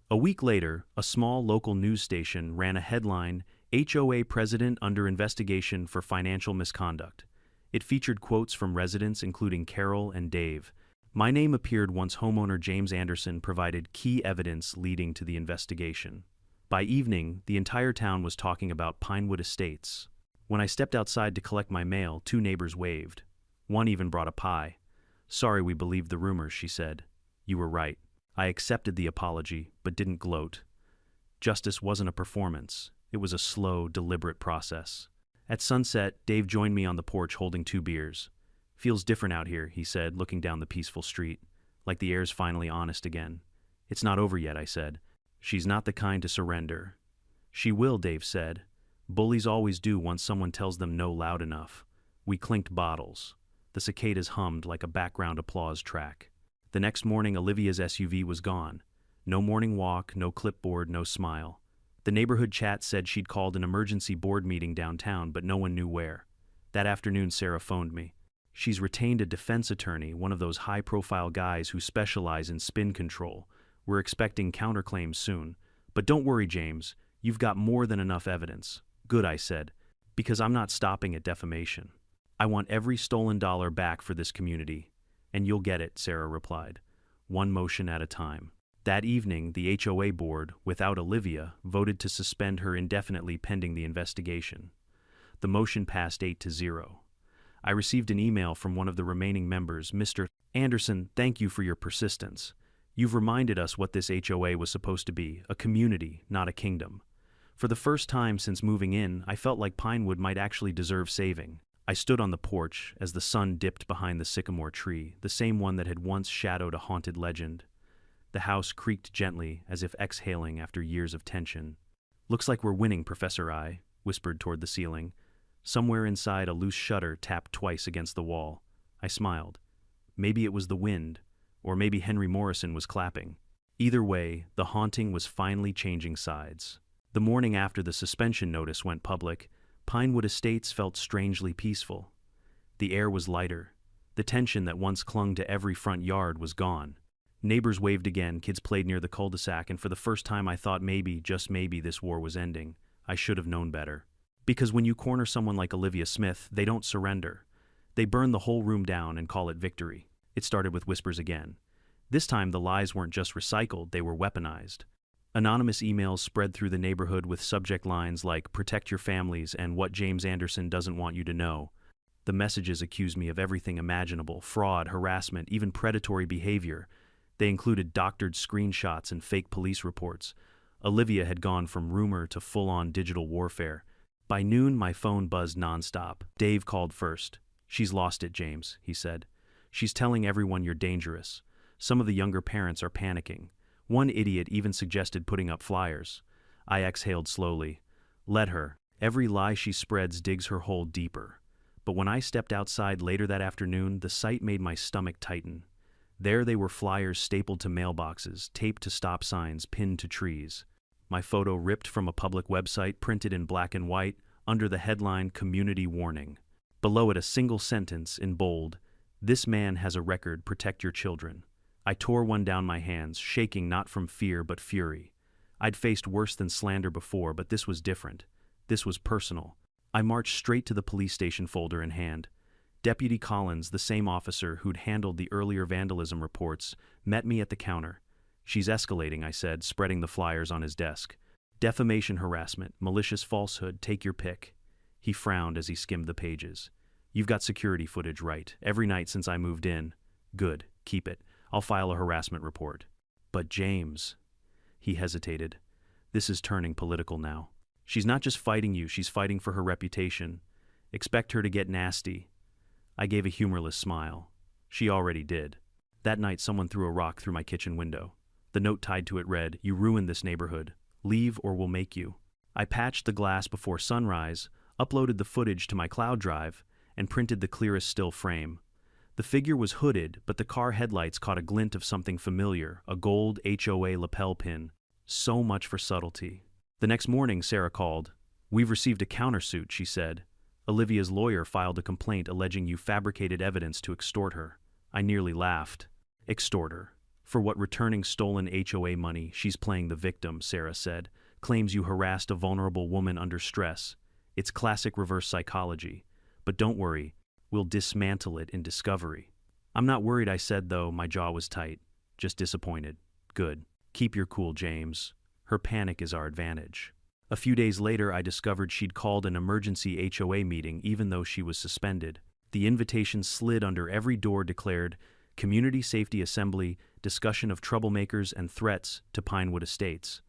A week later, a small local news station ran a headline, "HOA President Under Investigation for Financial Misconduct." It featured quotes from residents including Carol and Dave. My name appeared once homeowner James Anderson provided key evidence leading to the investigation. By evening, the entire town was talking about Pinewood Estates. When I stepped outside to collect my mail, 2 neighbors waved. One even brought a pie. "Sorry we believed the rumors," she said. "You were right." I accepted the apology, but didn't gloat. Justice wasn't a performance. It was a slow, deliberate process. At sunset, Dave joined me on the porch holding 2 beers. "Feels different out here," he said, looking down the peaceful street. "Like the air's finally honest again." "It's not over yet," I said. "She's not the kind to surrender." "She will," Dave said. "Bullies always do once someone tells them no loud enough." We clinked bottles. The cicadas hummed like a background applause track. The next morning, Olivia's SUV was gone. No morning walk, no clipboard, no smile. The neighborhood chat said she'd called an emergency board meeting downtown, but no one knew where. That afternoon, Sarah phoned me. She's retained a defense attorney, one of those high-profile guys who specialize in spin control. We're expecting counterclaims soon. "But don't worry, James. You've got more than enough evidence." "Good," I said, "because I'm not stopping at defamation. I want every stolen dollar back for this community." "And you'll get it," Sarah replied. "One motion at a time." That evening, the HOA board, without Olivia, voted to suspend her indefinitely pending the investigation. The motion passed 8-0. I received an email from one of the remaining members, "Mr. Anderson, thank you for your persistence. You've reminded us what this HOA was supposed to be, a community, not a kingdom." For the first time since moving in, I felt like Pinewood might actually deserve saving. I stood on the porch as the sun dipped behind the sycamore tree, the same one that had once shadowed a haunted legend. The house creaked gently, as if exhaling after years of tension. "Looks like we're winning, Professor I," whispered toward the ceiling. Somewhere inside, a loose shutter tapped twice against the wall. I smiled. Maybe it was the wind, or maybe Henry Morrison was clapping. Either way, the haunting was finally changing sides. The morning after the suspension notice went public, Pinewood Estates felt strangely peaceful. The air was lighter. The tension that once clung to every front yard was gone. Neighbors waved again, kids played near the cul-de-sac, and for the first time I thought maybe, just maybe, this war was ending. I should have known better. Because when you corner someone like Olivia Smith, they don't surrender. They burn the whole room down and call it victory. It started with whispers again. This time the lies weren't just recycled, they were weaponized. Anonymous emails spread through the neighborhood with subject lines like "Protect your families" and "What James Anderson doesn't want you to know." The messages accused me of everything imaginable: fraud, harassment, even predatory behavior. They included doctored screenshots and fake police reports. Olivia had gone from rumor to full-on digital warfare. By noon, my phone buzzed nonstop. Dave called first. "She's lost it, James," he said. "She's telling everyone you're dangerous. Some of the younger parents are panicking. One idiot even suggested putting up flyers." I exhaled slowly. Let her. Every lie she spreads digs her hole deeper. But when I stepped outside later that afternoon, the sight made my stomach tighten. There they were, flyers stapled to mailboxes, taped to stop signs, pinned to trees. My photo ripped from a public website, printed in black and white, under the headline "Community Warning." Below it a single sentence in bold: "This man has a record, protect your children." I tore one down my hands, shaking not from fear but fury. I'd faced worse than slander before, but this was different. This was personal. I marched straight to the police station, folder in hand. Deputy Collins, the same officer who'd handled the earlier vandalism reports, met me at the counter. "She's escalating," I said, spreading the flyers on his desk. "Defamation, harassment, malicious falsehood, take your pick." He frowned as he skimmed the pages. "You've got security footage, right? Every night since I moved in." "Good, keep it. I'll file a harassment report." "But James..." He hesitated. "This is turning political now. She's not just fighting you, she's fighting for her reputation. Expect her to get nasty." I gave a humorless smile. She already did. That night someone threw a rock through my kitchen window. The note tied to it read, "You ruined this neighborhood. Leave or we'll make you." I patched the glass before sunrise, uploaded the footage to my cloud drive, and printed the clearest still frame. The figure was hooded, but the car headlights caught a glint of something familiar, a gold HOA lapel pin. So much for subtlety. The next morning, Sarah called. "We've received a countersuit," she said. "Olivia's lawyer filed a complaint alleging you fabricated evidence to extort her." I nearly laughed. "Extort her? For what? Returning stolen HOA money? She's playing the victim," Sarah said. "Claims you harassed a vulnerable woman under stress. It's classic reverse psychology. But don't worry, we'll dismantle it in discovery." "I'm not worried," I said, though my jaw was tight. "Just disappointed." "Good. Keep your cool, James. Her panic is our advantage." A few days later, I discovered she'd called an emergency HOA meeting even though she was suspended. The invitation slid under every door, declared Community Safety Assembly, discussion of troublemakers and threats to Pinewood Estates.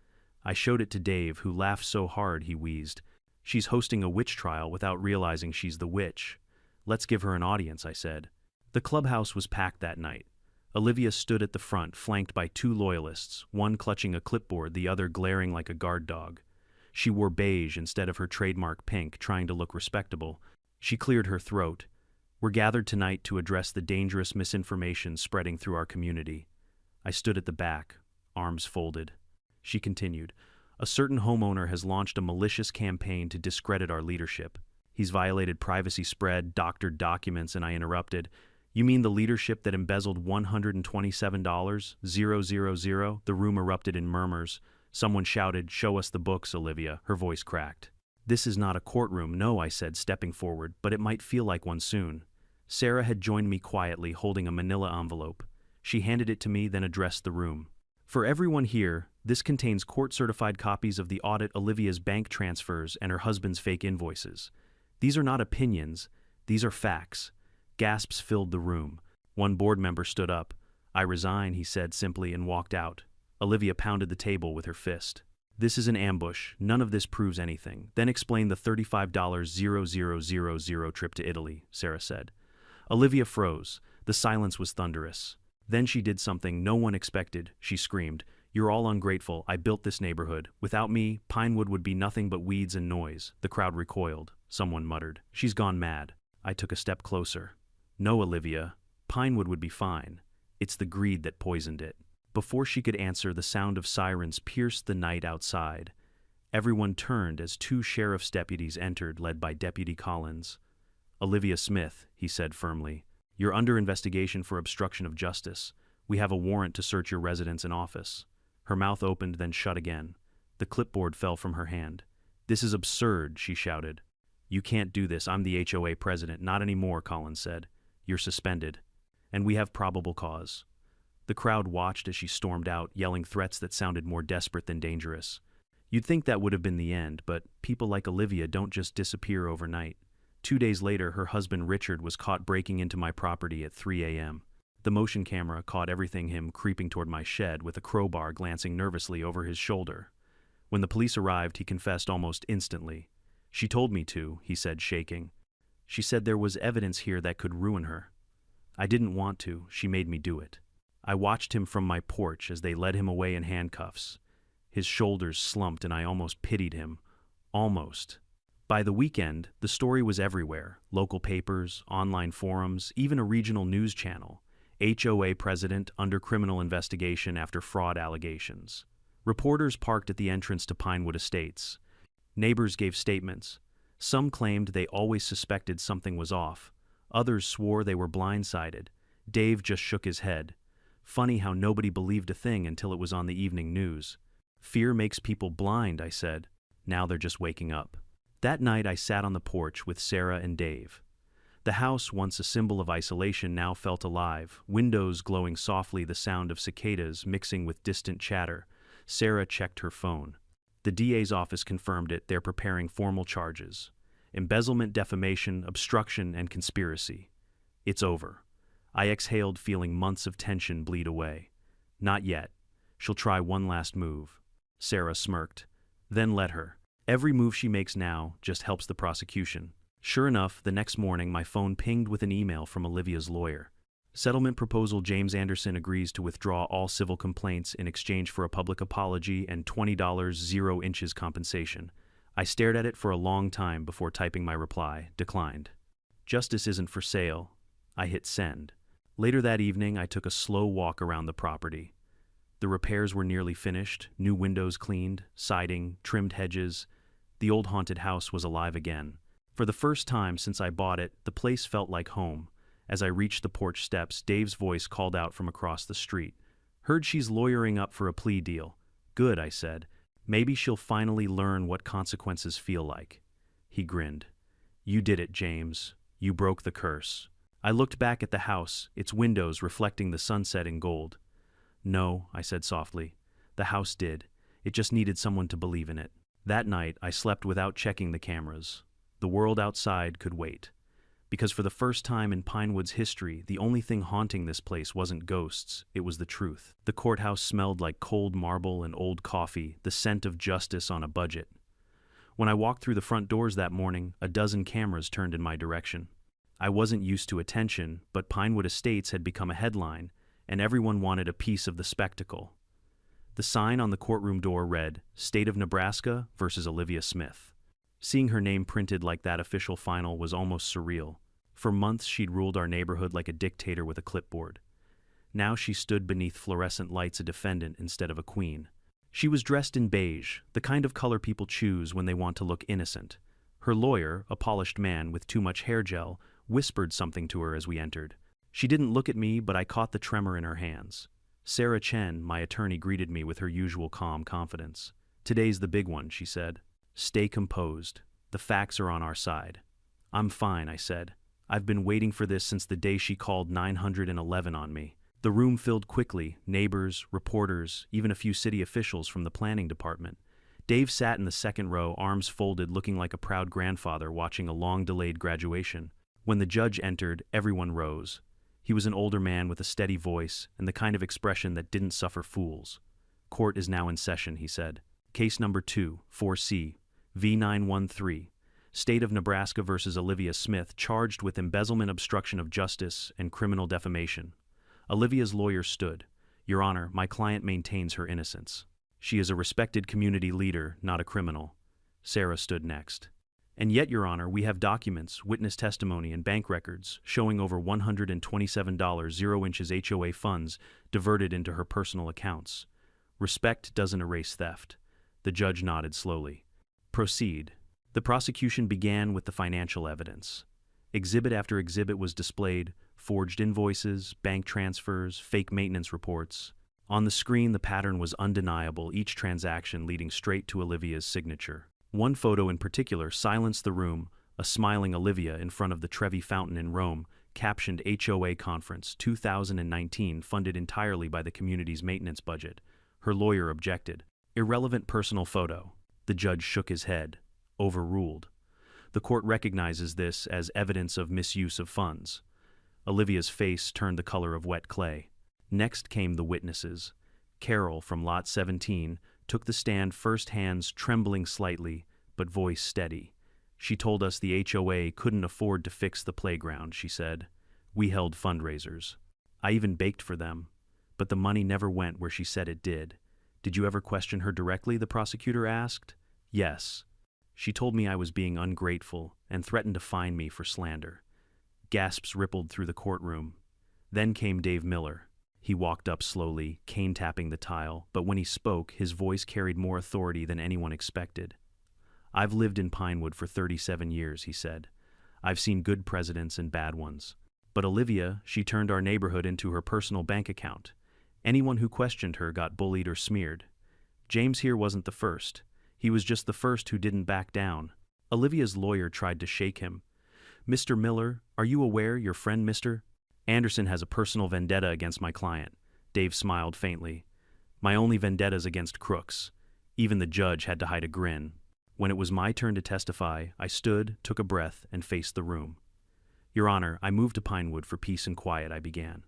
I showed it to Dave, who laughed so hard he wheezed. "She's hosting a witch trial without realizing she's the witch. Let's give her an audience," I said. The clubhouse was packed that night. Olivia stood at the front, flanked by two loyalists, one clutching a clipboard, the other glaring like a guard dog. She wore beige instead of her trademark pink, trying to look respectable. She cleared her throat. "We're gathered tonight to address the dangerous misinformation spreading through our community." I stood at the back, arms folded. She continued, "A certain homeowner has launched a malicious campaign to discredit our leadership. He's violated privacy spread, doctored documents," and I interrupted. "You mean the leadership that embezzled $127,000? The room erupted in murmurs. Someone shouted, "Show us the books, Olivia." Her voice cracked. "This is not a courtroom." "No," I said, stepping forward, "but it might feel like one soon." Sarah had joined me quietly, holding a manila envelope. She handed it to me, then addressed the room. "For everyone here, this contains court-certified copies of the audit, Olivia's bank transfers, and her husband's fake invoices. These are not opinions, these are facts." Gasps filled the room. One board member stood up. "I resign," he said simply, and walked out. Olivia pounded the table with her fist. "This is an ambush. None of this proves anything." "Then explain the $35,000 trip to Italy," Sarah said. Olivia froze. The silence was thunderous. Then she did something no one expected. She screamed, "You're all ungrateful. I built this neighborhood. Without me, Pinewood would be nothing but weeds and noise." The crowd recoiled. Someone muttered, "She's gone mad." I took a step closer. "No, Olivia. Pinewood would be fine. It's the greed that poisoned it." Before she could answer, the sound of sirens pierced the night outside. Everyone turned as two sheriff's deputies entered, led by Deputy Collins. "Olivia Smith," he said firmly, "you're under investigation for obstruction of justice. We have a warrant to search your residence and office." Her mouth opened, then shut again. The clipboard fell from her hand. "This is absurd," she shouted. "You can't do this. I'm the HOA president." "Not anymore," Collins said. "You're suspended. And we have probable cause." The crowd watched as she stormed out, yelling threats that sounded more desperate than dangerous. You'd think that would have been the end, but people like Olivia don't just disappear overnight. 2 days later, her husband Richard was caught breaking into my property at 3 a.m. The motion camera caught everything, him creeping toward my shed with a crowbar glancing nervously over his shoulder. When the police arrived, he confessed almost instantly. "She told me to," he said, shaking. "She said there was evidence here that could ruin her. I didn't want to. She made me do it." I watched him from my porch as they led him away in handcuffs. His shoulders slumped and I almost pitied him. Almost. By the weekend, the story was everywhere. Local papers, online forums, even a regional news channel. HOA president under criminal investigation after fraud allegations. Reporters parked at the entrance to Pinewood Estates. Neighbors gave statements. Some claimed they always suspected something was off. Others swore they were blindsided. Dave just shook his head. Funny how nobody believed a thing until it was on the evening news. "Fear makes people blind," I said. Now they're just waking up. That night I sat on the porch with Sarah and Dave. The house, once a symbol of isolation, now felt alive, windows glowing softly, the sound of cicadas mixing with distant chatter. Sarah checked her phone. The DA's office confirmed it. They're preparing formal charges. Embezzlement, defamation, obstruction, and conspiracy. It's over. I exhaled, feeling months of tension bleed away. Not yet. She'll try one last move. Sarah smirked. Then let her. Every move she makes now just helps the prosecution. Sure enough, the next morning my phone pinged with an email from Olivia's lawyer. Settlement proposal: James Anderson agrees to withdraw all civil complaints in exchange for a public apology and $20 0 inches compensation. I stared at it for a long time before typing my reply. Declined. Justice isn't for sale. I hit send. Later that evening, I took a slow walk around the property. The repairs were nearly finished, new windows cleaned, siding, trimmed hedges. The old haunted house was alive again. For the first time since I bought it, the place felt like home. As I reached the porch steps, Dave's voice called out from across the street. "Heard she's lawyering up for a plea deal." "Good," I said. "Maybe she'll finally learn what consequences feel like." He grinned. "You did it, James. You broke the curse." I looked back at the house, its windows reflecting the sunset in gold. "No," I said softly. "The house did. It just needed someone to believe in it." That night, I slept without checking the cameras. The world outside could wait. Because for the first time in Pinewood's history, the only thing haunting this place wasn't ghosts, it was the truth. The courthouse smelled like cold marble and old coffee, the scent of justice on a budget. When I walked through the front doors that morning, a dozen cameras turned in my direction. I wasn't used to attention, but Pinewood Estates had become a headline, and everyone wanted a piece of the spectacle. The sign on the courtroom door read, "State of Nebraska versus Olivia Smith." Seeing her name printed like that official final was almost surreal. For months she'd ruled our neighborhood like a dictator with a clipboard. Now she stood beneath fluorescent lights a defendant instead of a queen. She was dressed in beige, the kind of color people choose when they want to look innocent. Her lawyer, a polished man with too much hair gel, whispered something to her as we entered. She didn't look at me, but I caught the tremor in her hands. Sarah Chen, my attorney, greeted me with her usual calm confidence. "Today's the big one," she said. "Stay composed. The facts are on our side." "I'm fine," I said. "I've been waiting for this since the day she called 911 on me." The room filled quickly, neighbors, reporters, even a few city officials from the planning department. Dave sat in the second row, arms folded, looking like a proud grandfather watching a long-delayed graduation. When the judge entered, everyone rose. He was an older man with a steady voice and the kind of expression that didn't suffer fools. "Court is now in session," he said. "Case number 2, 4C, V913, State of Nebraska versus Olivia Smith, charged with embezzlement, obstruction of justice, and criminal defamation." Olivia's lawyer stood. "Your Honor, my client maintains her innocence. She is a respected community leader, not a criminal." Sarah stood next. "And yet, Your Honor, we have documents, witness testimony, and bank records showing over $127 0-inches HOA funds diverted into her personal accounts. Respect doesn't erase theft." The judge nodded slowly. "Proceed." The prosecution began with the financial evidence. Exhibit after exhibit was displayed: forged invoices, bank transfers, fake maintenance reports. On the screen, the pattern was undeniable, each transaction leading straight to Olivia's signature. One photo in particular silenced the room: a smiling Olivia in front of the Trevi Fountain in Rome, captioned "HOA Conference 2019, funded entirely by the community's maintenance budget." Her lawyer objected. "Irrelevant personal photo." The judge shook his head. Overruled. The court recognizes this as evidence of misuse of funds. Olivia's face turned the color of wet clay. Next came the witnesses. Carol, from Lot 17, took the stand, first, hands trembling slightly, but voice steady. She told us the HOA couldn't afford to fix the playground, she said. "We held fundraisers. I even baked for them. But the money never went where she said it did." "Did you ever question her directly?" the prosecutor asked. "Yes. She told me I was being ungrateful and threatened to fine me for slander." Gasps rippled through the courtroom. Then came Dave Miller. He walked up slowly, cane tapping the tile, but when he spoke, his voice carried more authority than anyone expected. "I've lived in Pinewood for 37 years, he said. "I've seen good presidents and bad ones. But Olivia, she turned our neighborhood into her personal bank account. Anyone who questioned her got bullied or smeared. James here wasn't the first. He was just the first who didn't back down." Olivia's lawyer tried to shake him. "Mr. Miller, are you aware your friend Mr. Anderson has a personal vendetta against my client?" Dave smiled faintly. "My only vendettas against crooks." Even the judge had to hide a grin. When it was my turn to testify, I stood, took a breath, and faced the room. "Your Honor, I moved to Pinewood for peace and quiet," I began.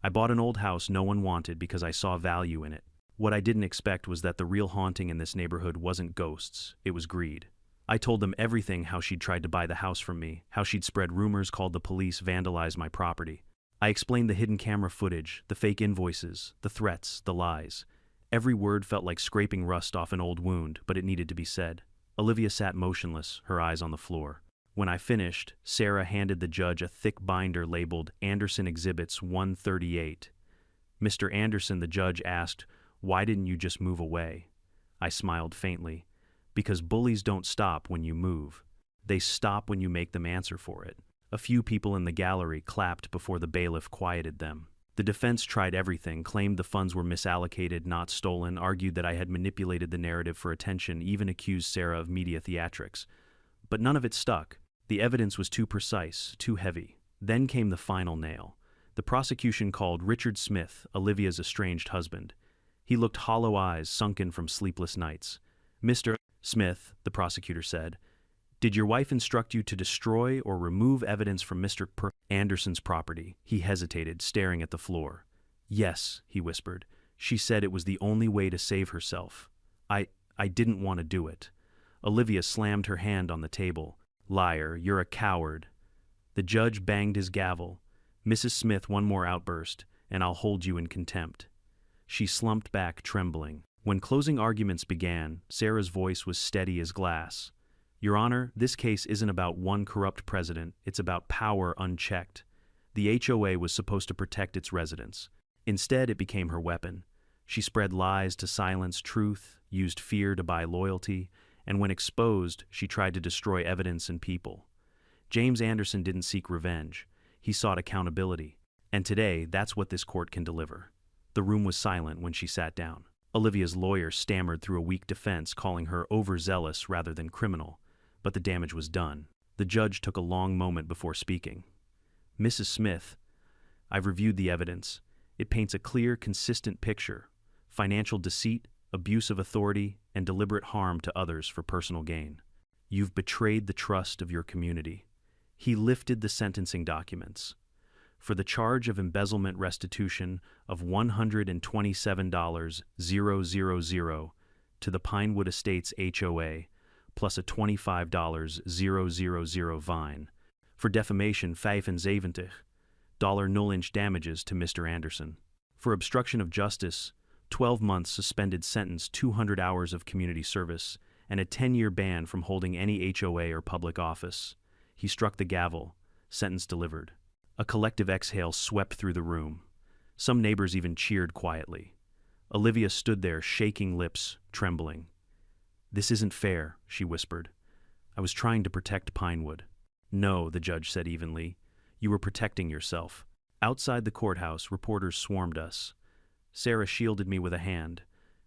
"I bought an old house no one wanted because I saw value in it. What I didn't expect was that the real haunting in this neighborhood wasn't ghosts, it was greed." I told them everything: how she'd tried to buy the house from me, how she'd spread rumors, called the police, vandalized my property. I explained the hidden camera footage, the fake invoices, the threats, the lies. Every word felt like scraping rust off an old wound, but it needed to be said. Olivia sat motionless, her eyes on the floor. When I finished, Sarah handed the judge a thick binder labeled Anderson Exhibits 138. "Mr. Anderson," the judge asked, "why didn't you just move away?" I smiled faintly. "Because bullies don't stop when you move. They stop when you make them answer for it." A few people in the gallery clapped before the bailiff quieted them. The defense tried everything, claimed the funds were misallocated, not stolen, argued that I had manipulated the narrative for attention, even accused Sarah of media theatrics. But none of it stuck. The evidence was too precise, too heavy. Then came the final nail. The prosecution called Richard Smith, Olivia's estranged husband. He looked hollow eyes, sunken from sleepless nights. "Mr. Smith," the prosecutor said, "did your wife instruct you to destroy or remove evidence from Mr. Anderson's property?" He hesitated, staring at the floor. "Yes," he whispered. "She said it was the only way to save herself. I didn't want to do it." Olivia slammed her hand on the table. "Liar, you're a coward." The judge banged his gavel. "Mrs. Smith, one more outburst, and I'll hold you in contempt." She slumped back, trembling. When closing arguments began, Sarah's voice was steady as glass. "Your Honor, this case isn't about one corrupt president, it's about power unchecked. The HOA was supposed to protect its residents. Instead, it became her weapon. She spread lies to silence truth, used fear to buy loyalty, and when exposed, she tried to destroy evidence and people. James Anderson didn't seek revenge. He sought accountability. And today, that's what this court can deliver." The room was silent when she sat down. Olivia's lawyer stammered through a weak defense, calling her overzealous rather than criminal. But the damage was done. The judge took a long moment before speaking. "Mrs. Smith, I've reviewed the evidence. It paints a clear, consistent picture. Financial deceit, abuse of authority, and deliberate harm to others for personal gain. You've betrayed the trust of your community." He lifted the sentencing documents. "For the charge of embezzlement restitution of $127,000 to the Pinewood Estates HOA, plus a $25,000 fine. For defamation, $75 null-inch damages to Mr. Anderson. For obstruction of justice, 12 months suspended sentence, 200 hours of community service, and a 10-year ban from holding any HOA or public office." He struck the gavel. Sentence delivered. A collective exhale swept through the room. Some neighbors even cheered quietly. Olivia stood there, shaking lips, trembling. "This isn't fair," she whispered. "I was trying to protect Pinewood." "No," the judge said evenly. "You were protecting yourself." Outside the courthouse, reporters swarmed us. Sarah shielded me with a hand.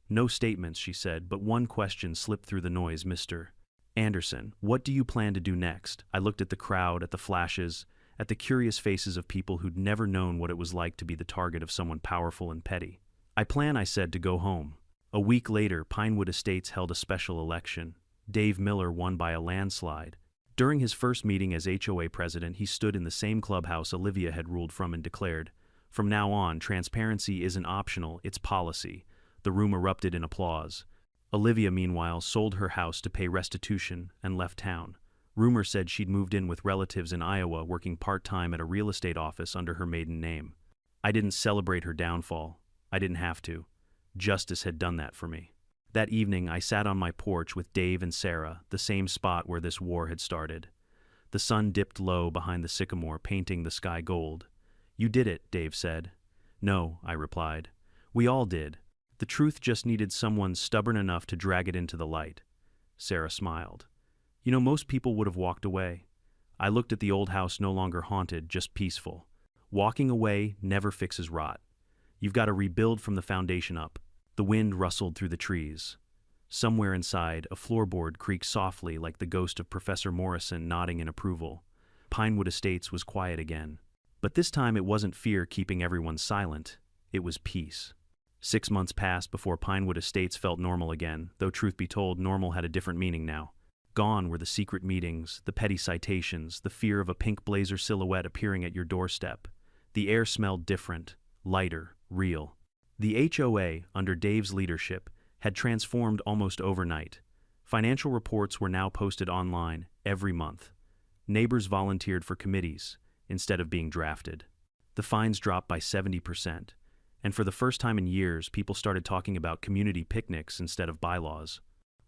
"No statements," she said, but one question slipped through the noise. "Mr. Anderson, what do you plan to do next?" I looked at the crowd, at the flashes, at the curious faces of people who'd never known what it was like to be the target of someone powerful and petty. "I plan," I said, "to go home." A week later, Pinewood Estates held a special election. Dave Miller won by a landslide. During his first meeting as HOA president, he stood in the same clubhouse Olivia had ruled from and declared, "From now on, transparency isn't optional, it's policy." The room erupted in applause. Olivia, meanwhile, sold her house to pay restitution and left town. Rumor said she'd moved in with relatives in Iowa, working part-time at a real estate office under her maiden name. I didn't celebrate her downfall. I didn't have to. Justice had done that for me. That evening, I sat on my porch with Dave and Sarah, the same spot where this war had started. The sun dipped low behind the sycamore, painting the sky gold. "You did it," Dave said. "No," I replied. "We all did. The truth just needed someone stubborn enough to drag it into the light." Sarah smiled. "You know, most people would have walked away." I looked at the old house, no longer haunted, just peaceful. Walking away never fixes rot. You've got to rebuild from the foundation up. The wind rustled through the trees. Somewhere inside, a floorboard creaked softly like the ghost of Professor Morrison nodding in approval. Pinewood Estates was quiet again. But this time it wasn't fear keeping everyone silent. It was peace. 6 months passed before Pinewood Estates felt normal again, though truth be told, normal had a different meaning now. Gone were the secret meetings, the petty citations, the fear of a pink blazer silhouette appearing at your doorstep. The air smelled different, lighter, real. The HOA, under Dave's leadership, had transformed almost overnight. Financial reports were now posted online every month. Neighbors volunteered for committees instead of being drafted. The fines dropped by 70%, and for the first time in years, people started talking about community picnics instead of bylaws.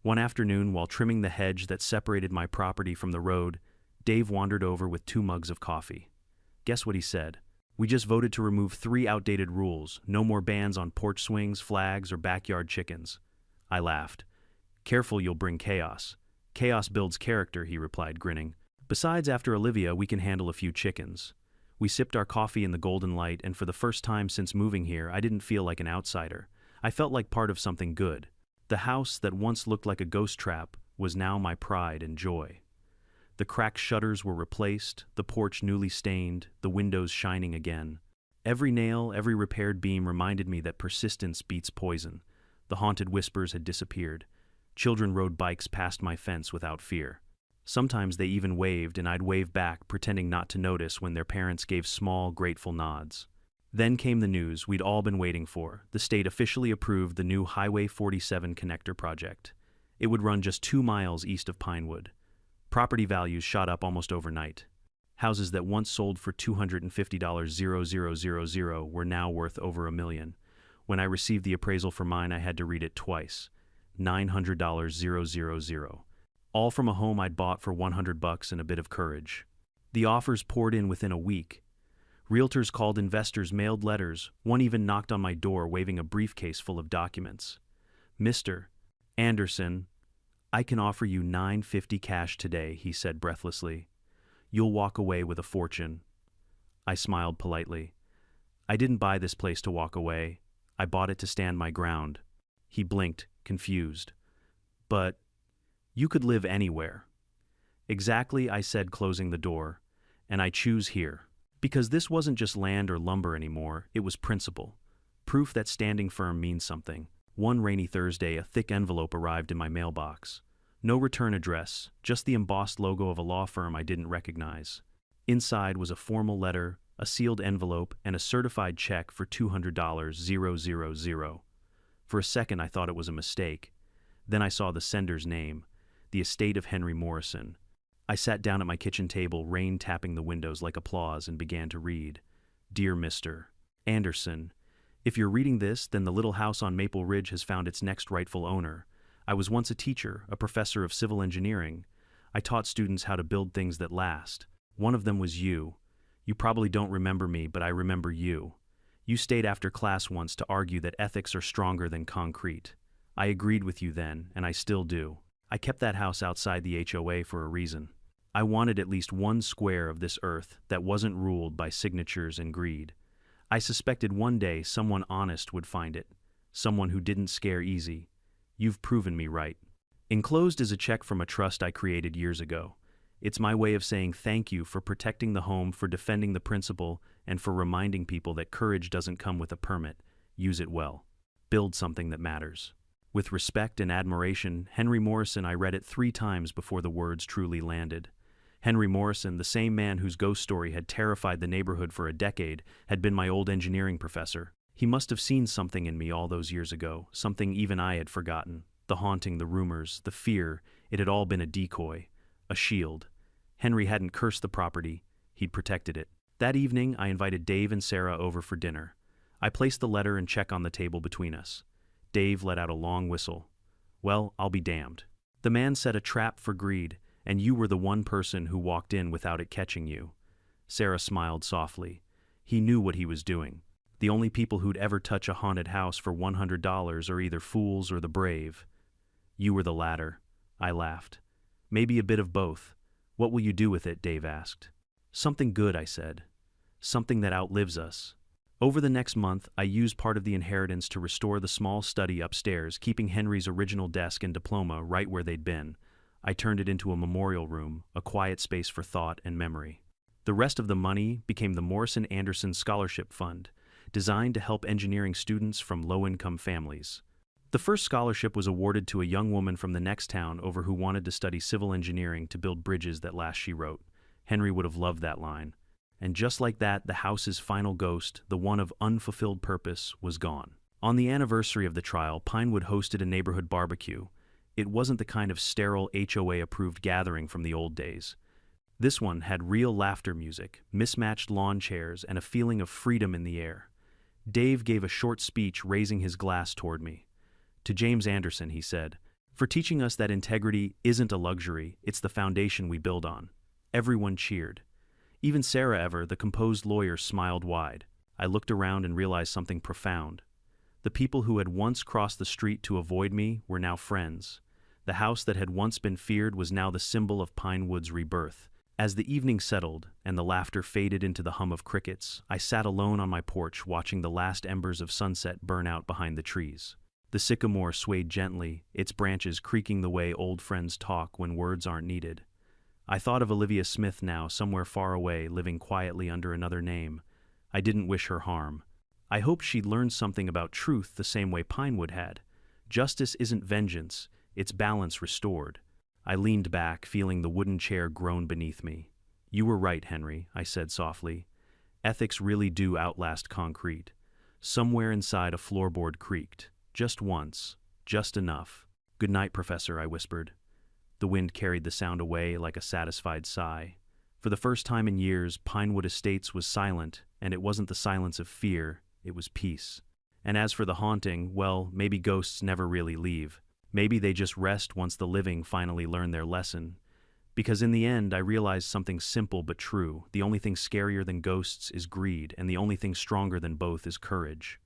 One afternoon, while trimming the hedge that separated my property from the road, Dave wandered over with 2 mugs of coffee. Guess what he said? We just voted to remove 3 outdated rules. No more bans on porch swings, flags, or backyard chickens. I laughed. Careful, you'll bring chaos. Chaos builds character, he replied, grinning. Besides, after Olivia, we can handle a few chickens. We sipped our coffee in the golden light, and for the first time since moving here, I didn't feel like an outsider. I felt like part of something good. The house that once looked like a ghost trap was now my pride and joy. The cracked shutters were replaced, the porch newly stained, the windows shining again. Every nail, every repaired beam reminded me that persistence beats poison. The haunted whispers had disappeared. Children rode bikes past my fence without fear. Sometimes they even waved, and I'd wave back, pretending not to notice when their parents gave small, grateful nods. Then came the news we'd all been waiting for. The state officially approved the new Highway 47 connector project. It would run just 2 miles east of Pinewood. Property values shot up almost overnight. Houses that once sold for $250,000 were now worth over $1 million. When I received the appraisal for mine, I had to read it twice. $900,000. All from a home I'd bought for $100 and a bit of courage. The offers poured in within a week. Realtors called, investors mailed letters. One even knocked on my door waving a briefcase full of documents. Mr. Anderson, I can offer you $950 cash today, he said breathlessly. You'll walk away with a fortune. I smiled politely. I didn't buy this place to walk away. I bought it to stand my ground. He blinked, confused. But you could live anywhere. Exactly, I said, closing the door. And I choose here. Because this wasn't just land or lumber anymore, it was principle. Proof that standing firm means something. One rainy Thursday, a thick envelope arrived in my mailbox. No return address, just the embossed logo of a law firm I didn't recognize. Inside was a formal letter, a sealed envelope, and a certified check for $200,000. For a second, I thought it was a mistake. Then I saw the sender's name, the estate of Henry Morrison. I sat down at my kitchen table, rain tapping the windows like applause, and began to read. Dear Mr. Anderson, if you're reading this, then the little house on Maple Ridge has found its next rightful owner. I was once a teacher, a professor of civil engineering. I taught students how to build things that last. One of them was you. You probably don't remember me, but I remember you. You stayed after class once to argue that ethics are stronger than concrete. I agreed with you then, and I still do. I kept that house outside the HOA for a reason. I wanted at least one square of this earth that wasn't ruled by signatures and greed. I suspected one day someone honest would find it, someone who didn't scare easy. You've proven me right. Enclosed is a check from a trust I created years ago. It's my way of saying thank you for protecting the home, for defending the principle, and for reminding people that courage doesn't come with a permit. Use it well. Build something that matters. With respect and admiration, Henry Morrison. I read it 3 times before the words truly landed. Henry Morrison, the same man whose ghost story had terrified the neighborhood for a decade, had been my old engineering professor. He must have seen something in me all those years ago, something even I had forgotten. The haunting, the rumors, the fear, it had all been a decoy, a shield. Henry hadn't cursed the property, he'd protected it. That evening, I invited Dave and Sarah over for dinner. I placed the letter and check on the table between us. Dave let out a long whistle. Well, I'll be damned. The man set a trap for greed, and you were the one person who walked in without it catching you. Sarah smiled softly. He knew what he was doing. The only people who'd ever touch a haunted house for $100 are either fools or the brave. You were the latter. I laughed. Maybe a bit of both. What will you do with it? Dave asked. Something good, I said. Something that outlives us. Over the next month, I used part of the inheritance to restore the small study upstairs, keeping Henry's original desk and diploma right where they'd been. I turned it into a memorial room, a quiet space for thought and memory. The rest of the money became the Morrison Anderson Scholarship Fund, designed to help engineering students from low-income families. The first scholarship was awarded to a young woman from the next town over who wanted to study civil engineering to build bridges that last, she wrote. Henry would have loved that line. And just like that, the house's final ghost, the one of unfulfilled purpose, was gone. On the anniversary of the trial, Pinewood hosted a neighborhood barbecue. It wasn't the kind of sterile HOA-approved gathering from the old days. This one had real laughter music, mismatched lawn chairs, and a feeling of freedom in the air. Dave gave a short speech, raising his glass toward me. To James Anderson, he said, for teaching us that integrity isn't a luxury, it's the foundation we build on. Everyone cheered. Even Sarah Ever, the composed lawyer, smiled wide. I looked around and realized something profound. The people who had once crossed the street to avoid me were now friends. The house that had once been feared was now the symbol of Pinewood's rebirth. As the evening settled and the laughter faded into the hum of crickets, I sat alone on my porch watching the last embers of sunset burn out behind the trees. The sycamore swayed gently, its branches creaking the way old friends talk when words aren't needed. I thought of Olivia Smith now, somewhere far away, living quietly under another name. I didn't wish her harm. I hoped she'd learned something about truth the same way Pinewood had. Justice isn't vengeance, it's balance restored. I leaned back, feeling the wooden chair groan beneath me. You were right, Henry, I said softly. Ethics really do outlast concrete. Somewhere inside a floorboard creaked. Just once. Just enough. Good night, Professor, I whispered. The wind carried the sound away like a satisfied sigh. For the first time in years, Pinewood Estates was silent, and it wasn't the silence of fear, it was peace. And as for the haunting, well, maybe ghosts never really leave. Maybe they just rest once the living finally learn their lesson. Because in the end, I realized something simple but true. The only thing scarier than ghosts is greed, and the only thing stronger than both is courage.